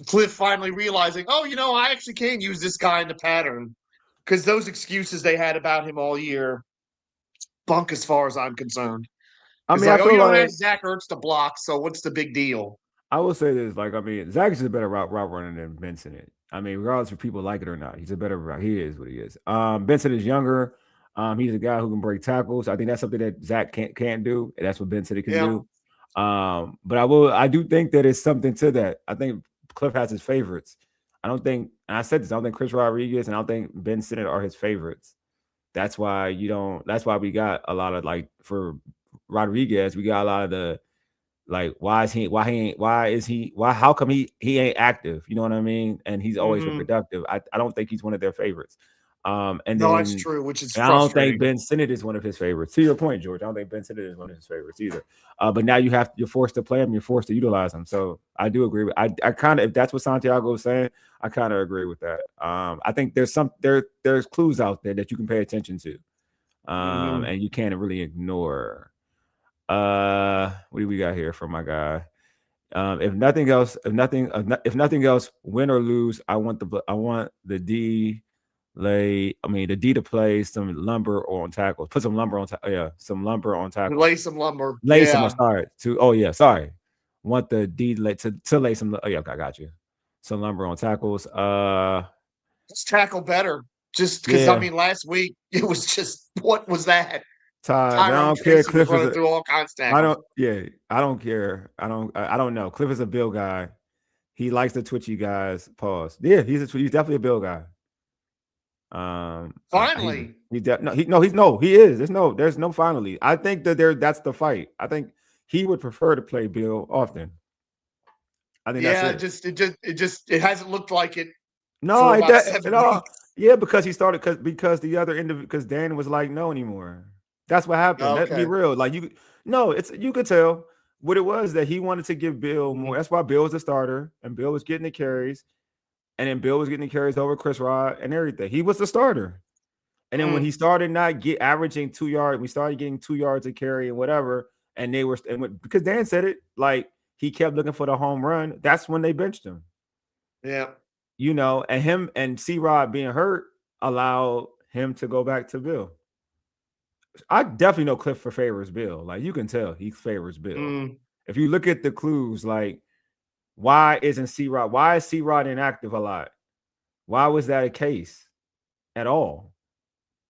Cliff finally realizing, I actually can use this guy in the pattern, because those excuses they had about him all year, bunk as far as I'm concerned. I mean, you don't have Zach Ertz to block, so what's the big deal? I will say this, Zach is a better route runner than Ben Sinnott. I mean, regardless if people like it or not, he's a better route. He is what he is. Ben Sinnott is younger. He's a guy who can break tackles. I think that's something that Zach can't do. And that's what Ben Sinnott can do. But I do think that it's something to that. I think Cliff has his favorites. I don't think, and I said this, I don't think Chris Rodriguez and I don't think Ben Sinnott are his favorites. That's why we got a lot of, like, for Rodriguez, we got a lot of the, like, how come he ain't active? You know what I mean? And he's always been productive. I don't think he's one of their favorites. That's true, which is I don't think Ben Sinnott is one of his favorites. To your point, George, I don't think Ben Sinnott is one of his favorites either. But now you're forced to play him, you're forced to utilize him. So I do agree with I kind of, if that's what Santiago is saying, I kind of agree with that. I think there's clues out there that you can pay attention to. And you can't really ignore. What do we got here from my guy? If nothing else, win or lose, I want the D to play some lumber on tackles. Put some lumber on some lumber on tackles. Lay some lumber. Sorry. Want the D to lay some. Oh yeah, I got you. Some lumber on tackles. Let's tackle better. Just because last week it was just, what was that? I don't care. Cliff is through all kinds of tackles. I don't care. I don't know. Cliff is a Bill guy. He likes the twitchy guys. Pause. Yeah, he's definitely a Bill guy. Finally, he is. There's no finally. I think that that's the fight. I think he would prefer to play Bill often. I think that's it hasn't looked like it. No, yeah, because he started because the other individual, because Dan was like, no anymore. That's what happened. Okay. Let's be real. Like, you could tell what it was, that he wanted to give Bill more. That's why Bill was the starter and Bill was getting the carries. And then Bill was getting the carries over Chris Rod and everything. He was the starter. And then when he started not averaging 2 yards, we started getting 2 yards a carry and whatever. And because Dan said it, like, he kept looking for the home run. That's when they benched him. Yeah. And him and C-Rod being hurt allowed him to go back to Bill. I definitely know Cliff favors Bill. Like, you can tell he favors Bill. If you look at the clues, like, why is C-Rod inactive a lot? Why was that a case at all?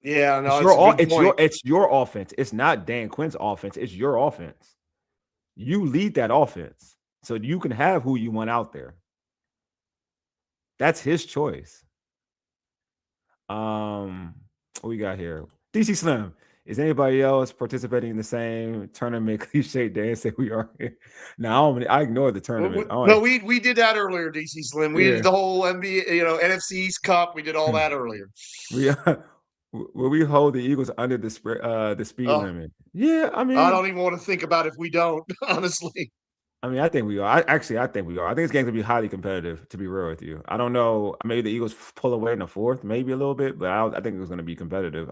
Yeah, no, it's your offense. It's not Dan Quinn's offense. It's your offense. You lead that offense, so you can have who you want out there. That's his choice. What we got here? DC Slim. Is anybody else participating in the same tournament cliche dance that we are here? No, I ignored the tournament. We did that earlier, DC Slim. We did the whole NBA, NFC East Cup. We did all that earlier. Will we hold the Eagles under the speed limit? Yeah, I mean, I don't even want to think about if we don't, honestly. I mean, I think we are. I think we are. I think this game's gonna be highly competitive, to be real with you. I don't know. Maybe the Eagles pull away in the fourth, maybe a little bit, but I think it was gonna be competitive.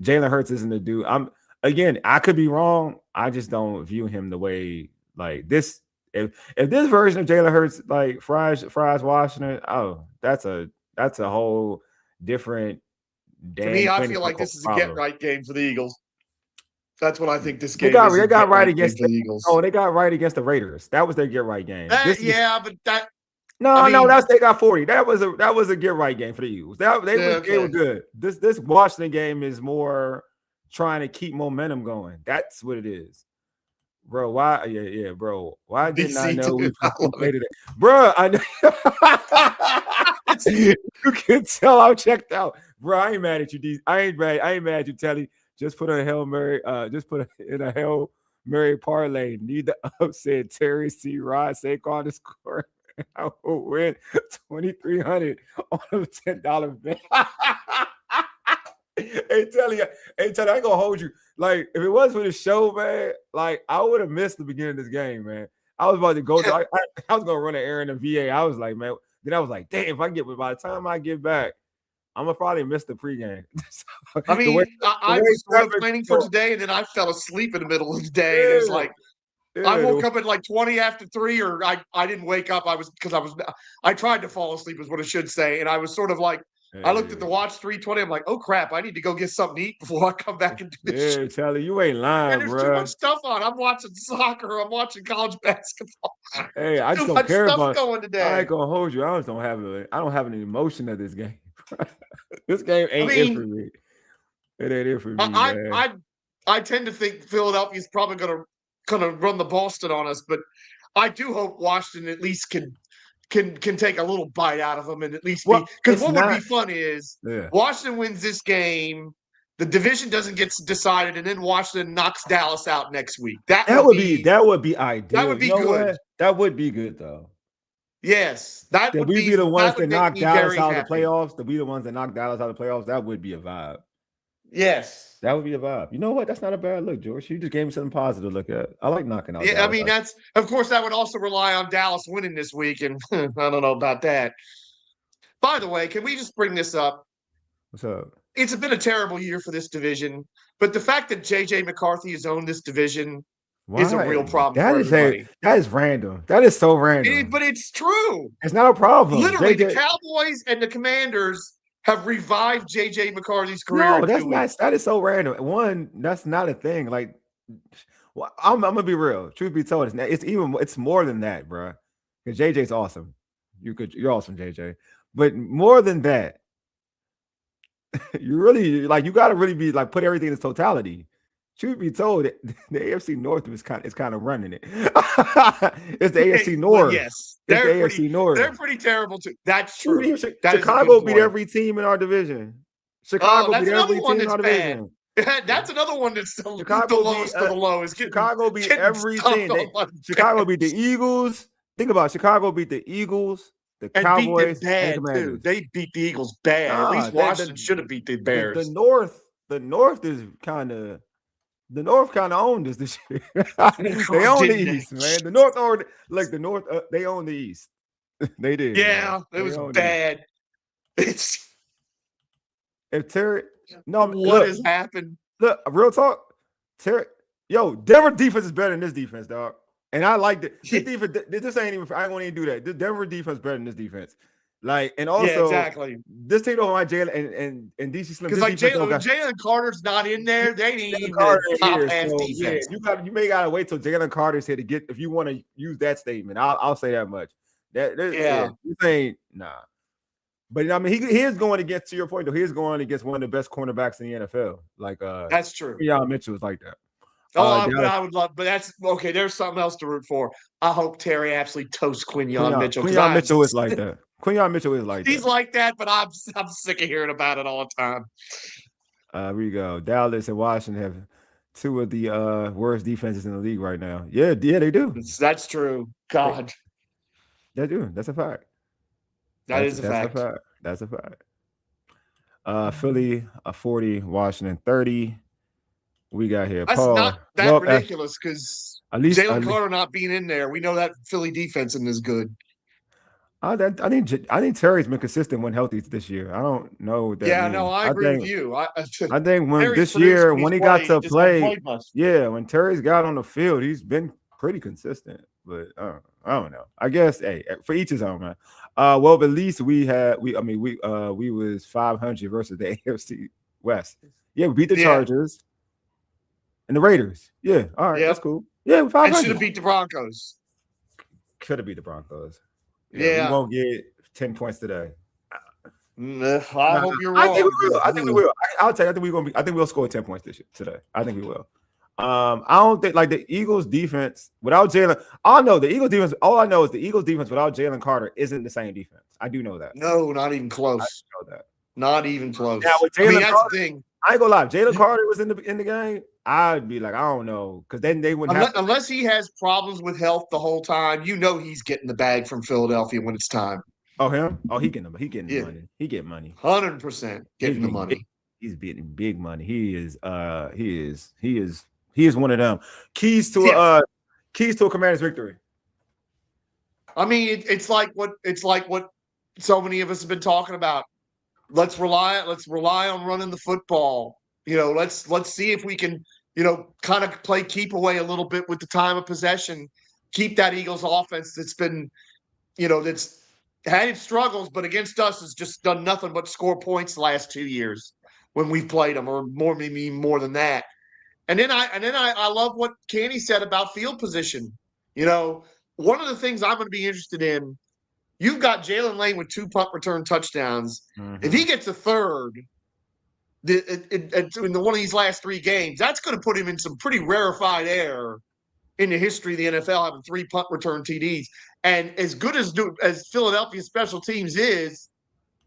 Jalen Hurts isn't the dude. I could be wrong. I just don't view him the way, like, this. If this version of Jalen Hurts, like, fries Washington, that's a whole different. To me, I feel like this is a get right game for the Eagles. That's what I think this game is. They got right against the Eagles. Oh, they got right against the Raiders. That was their get right game. But No, they got 40. That was a get right game for the Eagles. They were good. This Washington game is more trying to keep momentum going. That's what it is. Bro, why? Yeah, bro. Why didn't I know we played it? Bro, I know. You can tell I'm checked out. Bro, I ain't mad at you, D. I ain't mad at you, Telly. Just put in a Hail Mary, in a Hail Mary parlay. Need the upset. Terry C. Rod Saquon to score. I will win $2,300 on a $10 bet. Hey, Telly, I ain't gonna hold you. Like, if it was for the show, man, like I would have missed the beginning of this game, man. I was about to go to, I was gonna run an errand in VA. I was like, man, then I was like, damn, by the time I get back, I'm gonna probably miss the pregame. I mean, I was sort of planning for today, and then I fell asleep in the middle of the day. And it was like, I woke up at like 20 after 3, or I didn't wake up. I tried to fall asleep, is what I should say. And I was sort of like, I looked at the watch 3:20. I'm like, oh crap, I need to go get something to eat before I come back and do this. Yeah, Charlie, you ain't lying, and there's too much stuff on. I'm watching soccer. I'm watching college basketball. Hey, I just don't care about going today. I ain't gonna hold you. I don't have any emotion of this game. This game ain't it for me. It ain't it for me. I tend to think Philadelphia's probably gonna run the Boston on us, but I do hope Washington at least can take a little bite out of them and at least because what would be fun is Washington wins this game, the division doesn't get decided, and then Washington knocks Dallas out next week. That would be ideal. That would be good. What? That would be good though. Yes, that would be the ones that knock Dallas out of the playoffs. To be the ones that knock Dallas out of the playoffs. That would be a vibe. Yes, that would be a vibe. You know what? That's not a bad look, George. You just gave me something positive to look at. I like knocking out. Yeah, Dallas I mean that's of course that would also rely on Dallas winning this week, and I don't know about that. By the way, can we just bring this up? What's up? It's been a terrible year for this division, but the fact that JJ McCarthy has owned this division is a real problem for everybody. That is random. That is so random. But it's true. It's not a problem. Literally, the Cowboys and the Commanders have revived JJ McCarthy's career. No, that's not. That is so random. One, that's not a thing. Like, well, I'm gonna be real. Truth be told, it's more than that, bro. Because JJ's awesome. You're awesome, JJ. But more than that, you got to really be like put everything in its totality. Truth be told, the AFC North is kind of running it. It's the AFC North. Well, yes, it's the AFC North. They're pretty terrible too. That's true. Chicago beat every team in our division. Chicago beat every team in our division. That's another one that's still the lowest of the low. Chicago beat every team. Chicago beat the Eagles. Think about it. Chicago beat the Eagles, the Cowboys, and the Commanders. They beat the Eagles bad. At least Washington should have beat the Bears. The North is kind of. The North kind of owned this year. They own the East, man. The North owned, they own the East. They did. Yeah, it was bad. It's what has happened? Look, real talk. Denver defense is better than this defense, dog. And I like it. This defense. This ain't even. I ain't gonna even do that. The Denver defense is better than this defense. Like, and also, exactly. This team don't like Jalen and DC Slim. Because like Jalen Carter's not in there, they need even top half defense. Yeah, you may gotta wait till Jalen Carter's here to get if you want to use that statement. I'll say that much. You ain't nah. But I mean, he is going against, to your point though. He is going against one of the best cornerbacks in the NFL. Like that's true. Quinyon Mitchell is like that. I would love, but that's okay. There's something else to root for. I hope Terry absolutely toasts Quinyon Mitchell. Quinyon Mitchell is like that. Quinyon Mitchell is like he's like that, but I'm sick of hearing about it all the time. Here we go. Dallas and Washington have two of the worst defenses in the league right now. Yeah, they do. That's true. God, they do. That's a fact. That's a fact. That's a fact. Philly 40, Washington 30. We got here. That's Paul. Not that ridiculous because Jalen Carter not being in there. We know that Philly defense isn't as good. I think Terry's been consistent when healthy this year. I don't know what that means. No, I agree with you. I think when he got to play, when Terry's got on the field, he's been pretty consistent. But I don't know. I guess for each his own, man. Well, at least we was 500 versus the AFC West. Yeah, we beat the Chargers and the Raiders. Yeah, all right, that's cool. Yeah, 500. Should have beat the Broncos. Could have beat the Broncos. Yeah. We won't get 10 points today. I hope you're I wrong. think we will. I think we will. I'll tell you. I think we'll score 10 points today. I think we will. I don't think like the Eagles defense without Jalen. I know the Eagles defense. All I know is the Eagles defense without Jalen Carter isn't the same defense. I do know that. No, not even close. I know that. Not even close. Now with Jalen Carter, that's the thing. I ain't gonna lie. If Jalen Carter was in the game, I'd be like, I don't know, because then they wouldn't have unless he has problems with health the whole time. He's getting the bag from Philadelphia when it's time. Oh, him? Oh, he getting the money. He getting money. 100% getting the money. He's getting big money. He is one of them keys to a Commander's victory. I mean, it's like what so many of us have been talking about. Let's rely on running the football. Let's see if we can, kind of play keep away a little bit with the time of possession. Keep that Eagles offense that's been, that's had its struggles, but against us has just done nothing but score points the last 2 years when we've played them, or maybe more than that. And then I love what Candi said about field position. One of the things I'm going to be interested in, you've got Jalen Lane with 2 punt return touchdowns. Mm-hmm. If he gets a third in one of these last 3 games, that's going to put him in some pretty rarefied air in the history of the NFL, having 3 punt return TDs. And as good as Philadelphia special teams is,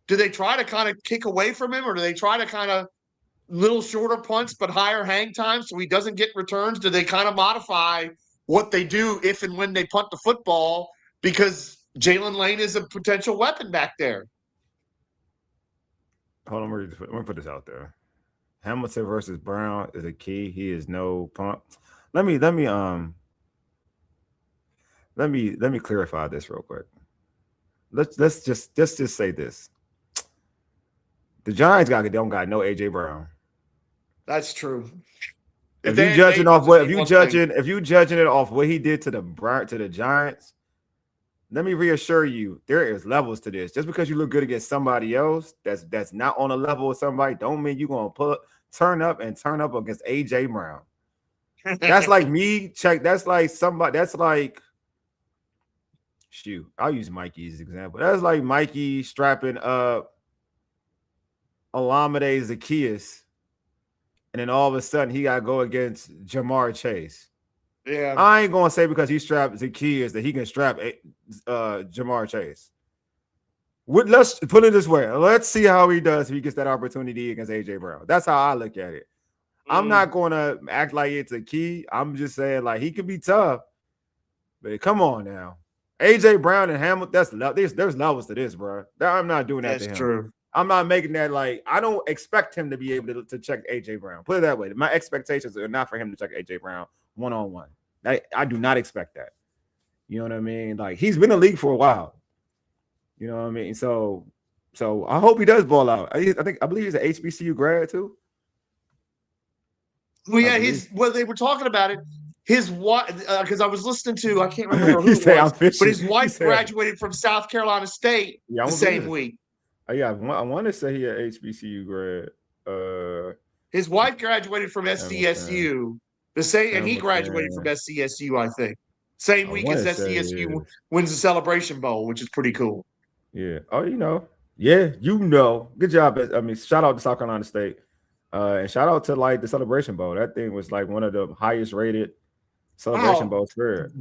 do they try to kind of kick away from him, or do they try to kind of little shorter punts but higher hang time so he doesn't get returns? Do they kind of modify what they do if and when they punt the football, because Jalen Lane is a potential weapon back there? Hold on, let me put this out there. Hamilton versus Brown is a key. He is no punt. Let me clarify this real quick. Let's just say this. The Giants don't got no AJ Brown. That's true. If you judging it off what he did to the Giants, let me reassure you, there is levels to this. Just because you look good against somebody else that's not on a level with somebody, don't mean you're gonna turn up against AJ Brown. That's like me. That's like somebody. That's like, shoot, I'll use Mikey as an example. That's like Mikey strapping up Olamide Zaccheaus, and then all of a sudden he got to go against Jamar Chase. Yeah, I ain't gonna say because he strapped Zaccheaus that he can strap Jamar Chase. Let's put it this way. Let's see how he does if he gets that opportunity against AJ Brown. That's how I look at it. I'm not going to act like it's a key. I'm just saying, like, he could be tough, but come on now. AJ Brown and Hamilton, there's levels to this, bro. I'm not doing that to him. That's true. I'm not making that, like, I don't expect him to be able to check AJ Brown. Put it that way. My expectations are not for him to check AJ Brown one-on-one. I do not expect that. You know what I mean? Like, he's been in the league for a while. You know what I mean? So I hope he does ball out. I believe he's an HBCU grad too. Well, yeah, they were talking about it. His wife, because I was listening to, I can't remember who it was, but his wife graduated from South Carolina State the same week. Yeah, I want to say he an HBCU grad. His wife graduated from SDSU and he graduated from SCSU, I think. Same week as SCSU wins the Celebration Bowl, which is pretty cool. Yeah. Oh, good job. I mean, shout out to South Carolina State. And shout out to like the Celebration Bowl. That thing was like one of the highest rated Celebration Bowls for it.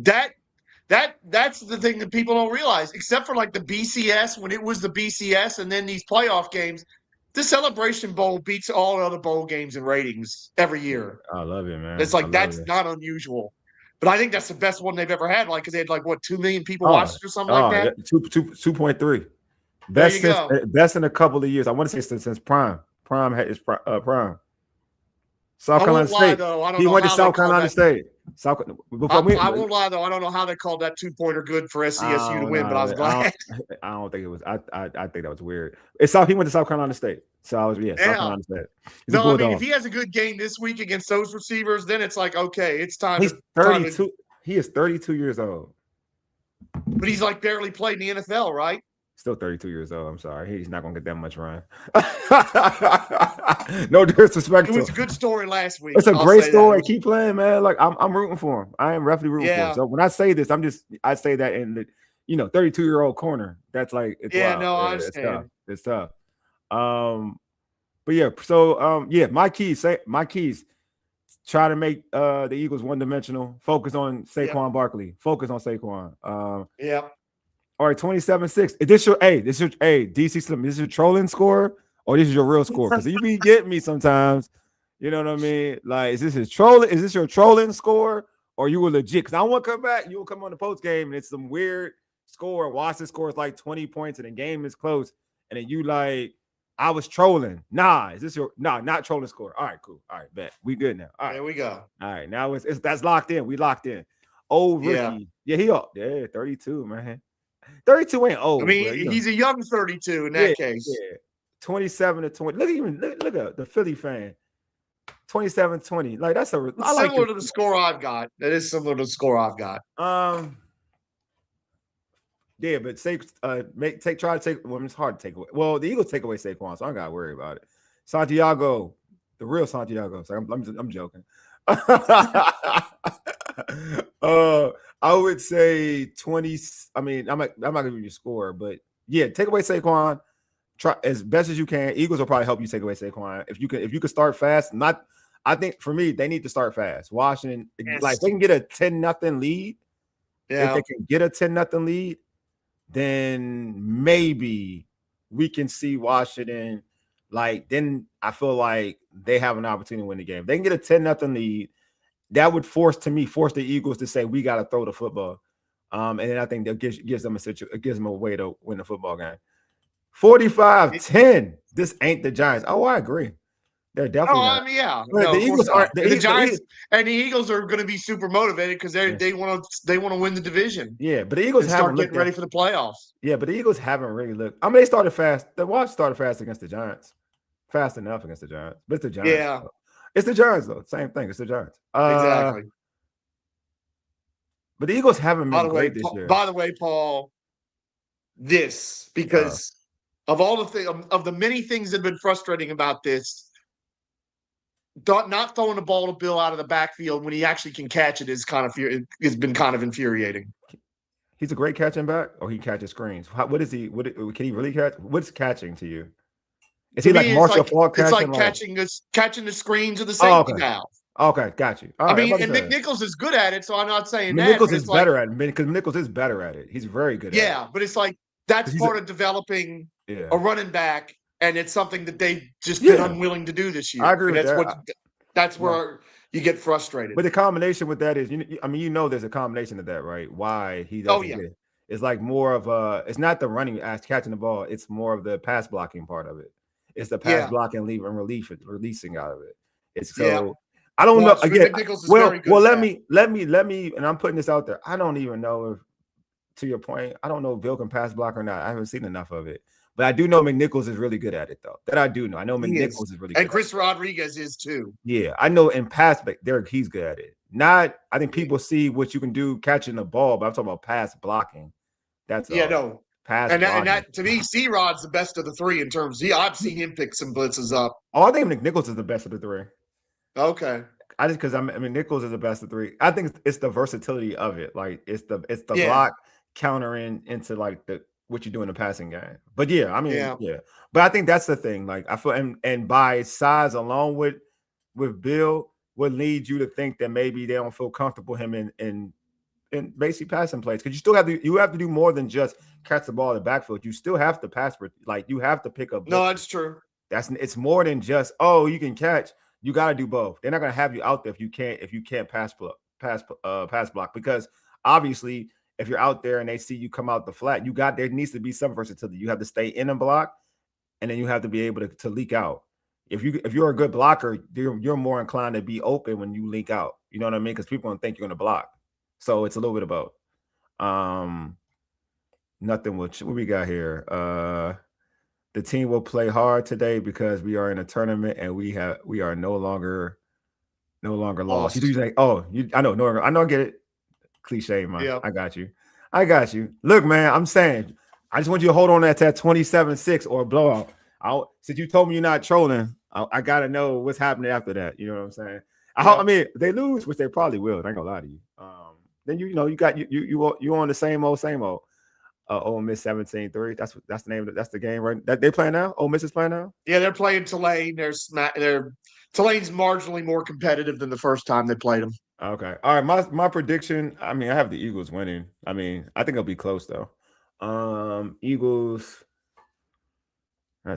That's the thing that people don't realize, except for like the BCS, when it was the BCS and then these playoff games, the Celebration Bowl beats all other bowl games in ratings every year. I love it, man. It's like that's not unusual. But I think that's the best one they've ever had, like, because they had like 2 million people watched it or something like that. Yeah, 2.3. Best in a couple of years. I want to say since Prime. Prime had his prime. South Carolina State. He went to South Carolina State. I won't lie though. I don't know how they called that 2-pointer good for SCSU to win, but I was glad. I don't think it was. I think that was weird. He went to South Carolina State, so I was South Carolina State. No, I mean, if he has a good game this week against those receivers, then it's like, okay, it's time. He's 32. He is 32 years old, but he's like barely played in the NFL, right? Still 32 years old. I'm sorry. He's not going to get that much run. No disrespect. It was a good story last week. It's a great story. Keep playing, man. Like, I'm rooting for him. I am roughly rooting for him. So when I say this, I say that 32-year-old corner. That's like it's wild. no, I Yeah, it's tough. understand. It's tough. But yeah, so my keys. Try to make the Eagles one-dimensional. Focus on Saquon Barkley. Focus on Saquon. All right, 27-6. This your DC Slim. This is your trolling score or this is your real score? Because you be getting me sometimes. You know what I mean? Like, is this your trolling score or you were legit? Because I want to come back. You will come on the post game and it's some weird score. Washington scores like 20 points and the game is close. And then you like, I was trolling. Nah, is this your not trolling score? All right, cool. All right, bet. We good now. All right. There we go. All right, now it's that's locked in. We locked in. Old rookie. Yeah, he up. Yeah, 32, man. 32 ain't old. I mean, he's a young 32 in that case. Yeah. 27-20. Look at the Philly fan. 27-20. Like that's similar to the score I've got. That is similar to the score I've got. Yeah, but try to take. Well, it's hard to take away. Well, the Eagles take away Saquon, so I don't gotta worry about it. Santiago, the real Santiago. So I'm joking. I would say 20. I mean, I'm not gonna give you a score, but yeah, take away Saquon. Try as best as you can. Eagles will probably help you take away Saquon if you can start fast. I think for me, they need to start fast. Washington, like they can get a 10-0 lead. Yeah, if they can get a 10-0 lead, then maybe we can see Washington. Like then, I feel like they have an opportunity to win the game. They can get a 10-0 lead. That would force the Eagles to say we got to throw the football, and then I think that gives them a way to win the football game. 45-10. This ain't the Giants. Oh, I agree. They're definitely. I mean, yeah. No, the Eagles aren't. The Giants and the Eagles are going to be super motivated because they want to win the division. Yeah, but the Eagles haven't getting ready for the playoffs. Yeah, but the Eagles haven't really looked. I mean, they started fast. The Watch started fast against the Giants, fast enough against the Giants. But it's the Giants. Yeah, though. It's the Giants though. Same thing. It's the Giants. Exactly. But the Eagles haven't been great this year. By the way, Paul, because of all the many things that have been frustrating about this. Not throwing the ball to Bill out of the backfield when he actually can catch it has been kind of infuriating. He's a great catching back, or he catches screens. What is he? Can he really catch? What's catching to you? Is he like Marshall Faulk catching? It's like catching the screens of the safety valve. Okay, got you. I mean, and Mick Nichols is good at it, so I'm not saying that. Nichols is better at it because Nichols is better at it. He's very good at it. Yeah, but it's like that's part of developing a running back. And it's something that they just been unwilling to do this year. I agree with that. That's where you get frustrated. But the combination with that is, there's a combination of that, right? Why he doesn't get it. It's like more of it's not the running, catching the ball. It's more of the pass blocking part of it. It's the pass blocking, releasing out of it. It's so I don't know. Again, let me, and I'm putting this out there. I don't even know if, to your point, I don't know if Bill can pass block or not. I haven't seen enough of it. But I do know McNichols is really good at it, though. That I do know. I know McNichols is really good. And Chris Rodriguez is too. Yeah, I know in pass back there, he's good at it. I think people see what you can do catching the ball, but I'm talking about pass blocking. That's pass and that to me, C-Rod's the best of the three in terms. I've seen him pick some blitzes up. Oh, I think McNichols is the best of the three. Okay. Nichols is the best of three. I think it's the versatility of it. Like it's the block countering into like what you do in the passing game. But but I think that's the thing. Like I feel and by size alone with Bill would lead you to think that maybe they don't feel comfortable him in basically passing plays, because you have to do more than just catch the ball in the backfield. You still have to pass for, like, you have to pick up. No, that's true. It's more than just, oh, you can catch. You got to do both. They're not going to have you out there if you can't pass block, because obviously if you're out there and they see you come out the flat, there needs to be some versatility. You have to stay in a block, and then you have to be able to leak out. If you're a good blocker, you're more inclined to be open when you leak out. You know what I mean? Because people don't think you're going to block. So it's a little bit of both. Nothing. What we got here? The team will play hard today because we are in a tournament and we are no longer lost. You say, I know, I know, I get it. Cliche, man. Yep. I got you. Look, man, I'm saying, I just want you to hold on to that 27-6 or a blowout. Since you told me you're not trolling, I gotta know what's happening after that. You know what I'm saying? I mean, they lose, which they probably will. I ain't gonna lie to you. Then you on the same old. Ole Miss 17-3. That's the name. That's the game, right? That they playing now. Ole Miss is playing now. Yeah, they're playing Tulane. Tulane's marginally more competitive than the first time they played them. Okay. All right. My prediction. I mean, I have the Eagles winning. I mean, I think it'll be close though. Eagles.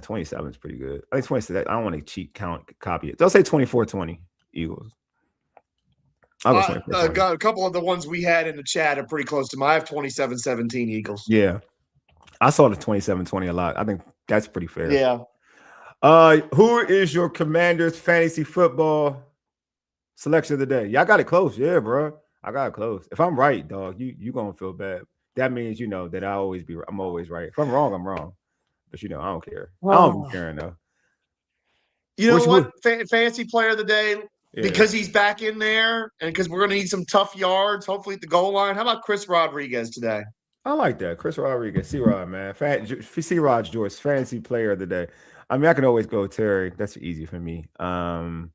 27 is pretty good. I think 27. I don't want to cheat copy it. They'll say 24-20 Eagles. I'll go a couple of the ones we had in the chat are pretty close to mine. I have 27-17 Eagles. Yeah. I saw the 27-20 a lot. I think that's pretty fair. Yeah. Who is your Commanders fantasy football selection of the day? Y'all got it close. Yeah, bro. I got it close. If I'm right, dog, you gonna feel bad. That means that I'm always right. If I'm wrong, I'm wrong. But I don't care. I don't care enough. You know what? Fantasy player of the day, because he's back in there and because we're gonna need some tough yards, hopefully at the goal line. How about Chris Rodriguez today? I like that. Chris Rodriguez, C-Rod, man. C-Rod George, fantasy player of the day. I mean, I can always go Terry. That's easy for me. I'm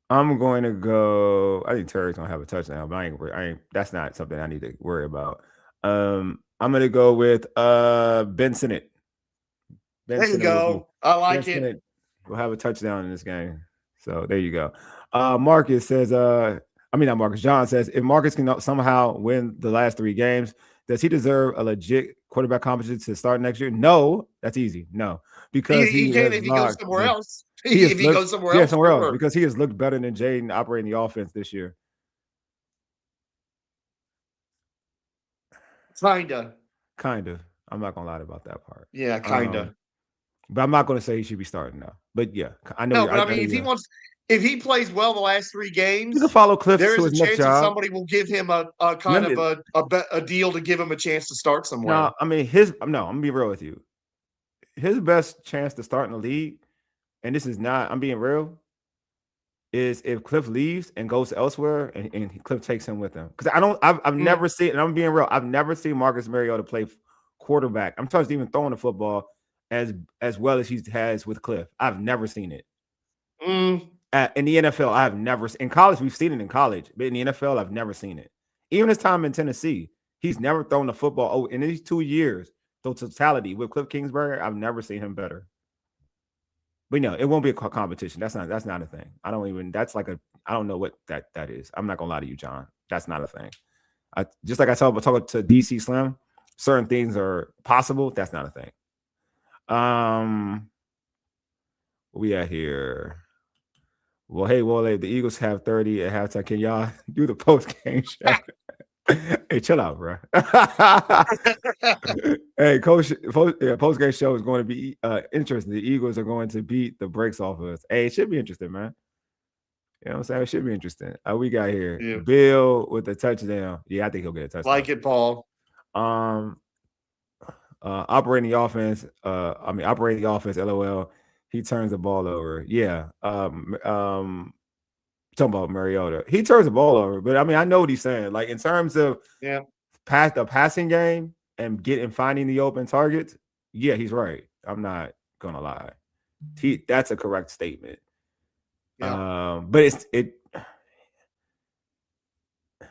going to go. I think Terry's gonna have a touchdown, but I ain't. That's not something I need to worry about. I'm gonna go with Ben Sinnott. There you go. I like it. Sinnott will have a touchdown in this game. So there you go. Marcus says. Not Marcus. John says, if Marcus can somehow win the last 3 games, does he deserve a legit quarterback competition to start next year? No, that's easy. No, because he can if he goes somewhere else. If he goes somewhere else, somewhere else, because he has looked better than Jaden operating the offense this year. Kinda. I'm not gonna lie about that part. Yeah, kinda. But I'm not gonna say he should be starting now. But yeah, I know. No, but I mean, if he plays well the last 3 games, you can follow Cliff. There is a chance that somebody will give him a deal to give him a chance to start somewhere. No, I mean I'm gonna be real with you. His best chance to start in the league, and this is not, I'm being real, is if Cliff leaves and goes elsewhere and Cliff takes him with him. Because I've never seen, and I'm being real, I've never seen Marcus Mariota play quarterback. I'm talking even throwing the football as well as he has with Cliff. I've never seen it. In the NFL, I have never. In college, we've seen it in college, but in the NFL, I've never seen it. Even his time in Tennessee, he's never thrown the football. Oh, in these 2 years, the totality with Cliff Kingsbury, I've never seen him better. But it won't be a competition. That's not a thing. I don't know what that is. I'm not gonna lie to you, John. That's not a thing. Just like I talked to DC Slim, certain things are possible. That's not a thing. What we at here? Well, hey, Wale, the Eagles have 30 at halftime. Can y'all do the post-game show? Hey, chill out, bro. Hey, coach, post-game show is going to be interesting. The Eagles are going to beat the brakes off of us. Hey, it should be interesting, man. You know what I'm saying? It should be interesting. We got here Bill with the touchdown. Yeah, I think he'll get a touchdown. Like it, Paul. Operating the offense. Operating the offense. LOL. He turns the ball over. Yeah. Talking about Mariota. He turns the ball over, but I know what he's saying. Like in terms of the passing game and finding the open targets, yeah, he's right. I'm not gonna lie. That's a correct statement. Yeah. But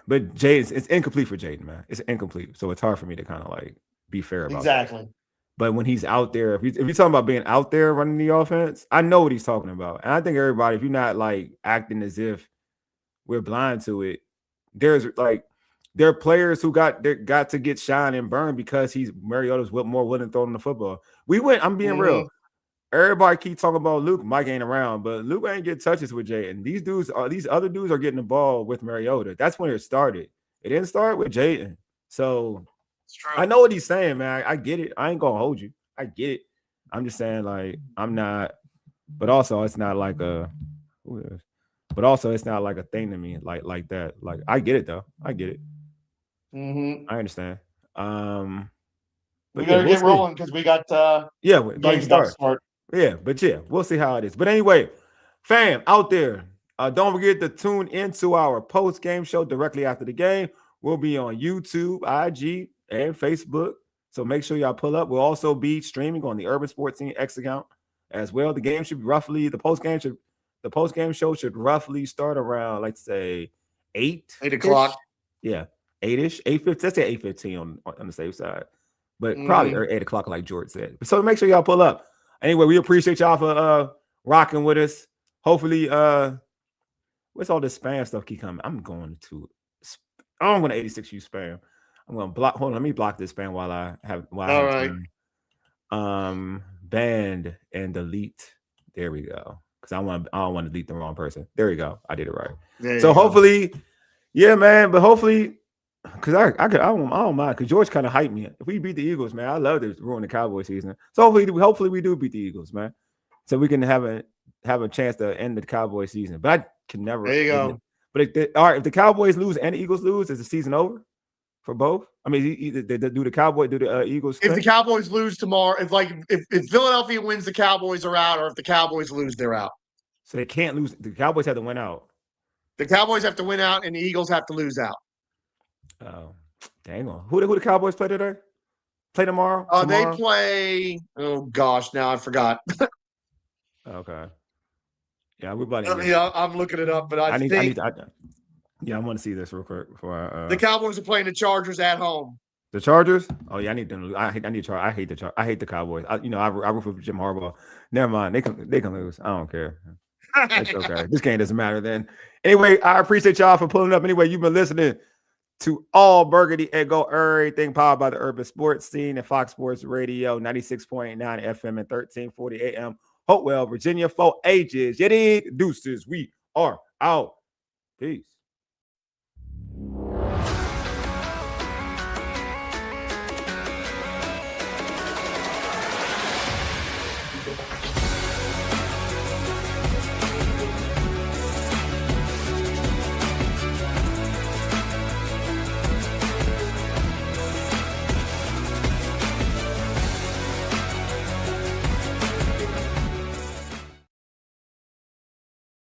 Jaden, it's incomplete for Jaden, man. It's incomplete. So it's hard for me to kind of like be fair about that. But when he's out there, if you're talking about being out there running the offense, I know what he's talking about. And I think everybody, if you're not like acting as if we're blind to it, there are players who got to get shine and burned because Mariota's more willing to throw the football. I'm being real. Everybody keep talking about Luke. Mike ain't around, but Luke ain't get touches with Jaden. These other dudes are getting the ball with Mariota. That's when it started. It didn't start with Jaden. So I know what he's saying, man. I get it. I ain't gonna hold you. I get it. I'm just saying, like, I'm not, but also it's not like a thing to me, like that. Like, I get it though. I get it. I understand. We gotta get rolling because we got start. Yeah, but yeah, we'll see how it is. But anyway, fam out there, don't forget to tune into our post-game show directly after the game. We'll be on YouTube, IG, and Facebook. So make sure y'all pull up. We'll also be streaming on the Urban Sports Scene X account as well. The game should be the post-game show should roughly start around, let's say 8 o'clock. Yeah, 8-ish, 8:50. Let's say 8:15 on the safe side, but probably 8 o'clock, like George said. So make sure y'all pull up. Anyway, we appreciate y'all for rocking with us. Hopefully, what's all this spam stuff keep coming? I'm going to 86 use spam. I'm going to block. Hold on, let me block this spam while I have. All right. Banned and delete. There we go. Because I don't want to delete the wrong person. There we go. I did it right. So hopefully, yeah, man. But hopefully, because I don't mind. Because George kind of hyped me. If we beat the Eagles, man, I love to ruin the Cowboy season. So hopefully we do beat the Eagles, man. So we can have a chance to end the Cowboy season. But I can never. There you go. But if the Cowboys lose and the Eagles lose, is the season over for both? I mean, either do the Eagles? If the Cowboys lose tomorrow, if Philadelphia wins, the Cowboys are out, or if the Cowboys lose, they're out. So they can't lose. The Cowboys have to win out. The Cowboys have to win out, and the Eagles have to lose out. Oh, dang on. Who the Cowboys play today? Play tomorrow? They play. Oh gosh, now I forgot. Okay. Yeah, we're about to. Yeah, I'm looking it up, but I think. I want to see this real quick before the Cowboys are playing the Chargers at home. The Chargers? Oh yeah, I need them to lose. I hate the Cowboys. I root for Jim Harbaugh. Never mind. They can lose. I don't care. That's okay. This game doesn't matter then. Anyway, I appreciate y'all for pulling up. Anyway, you've been listening to All Burgundy Gold Errything, powered by the Urban Sports Scene and Fox Sports Radio, 96.9 FM and 1340 AM. Hopewell, Virginia, for ages. Deuces. We are out. Peace.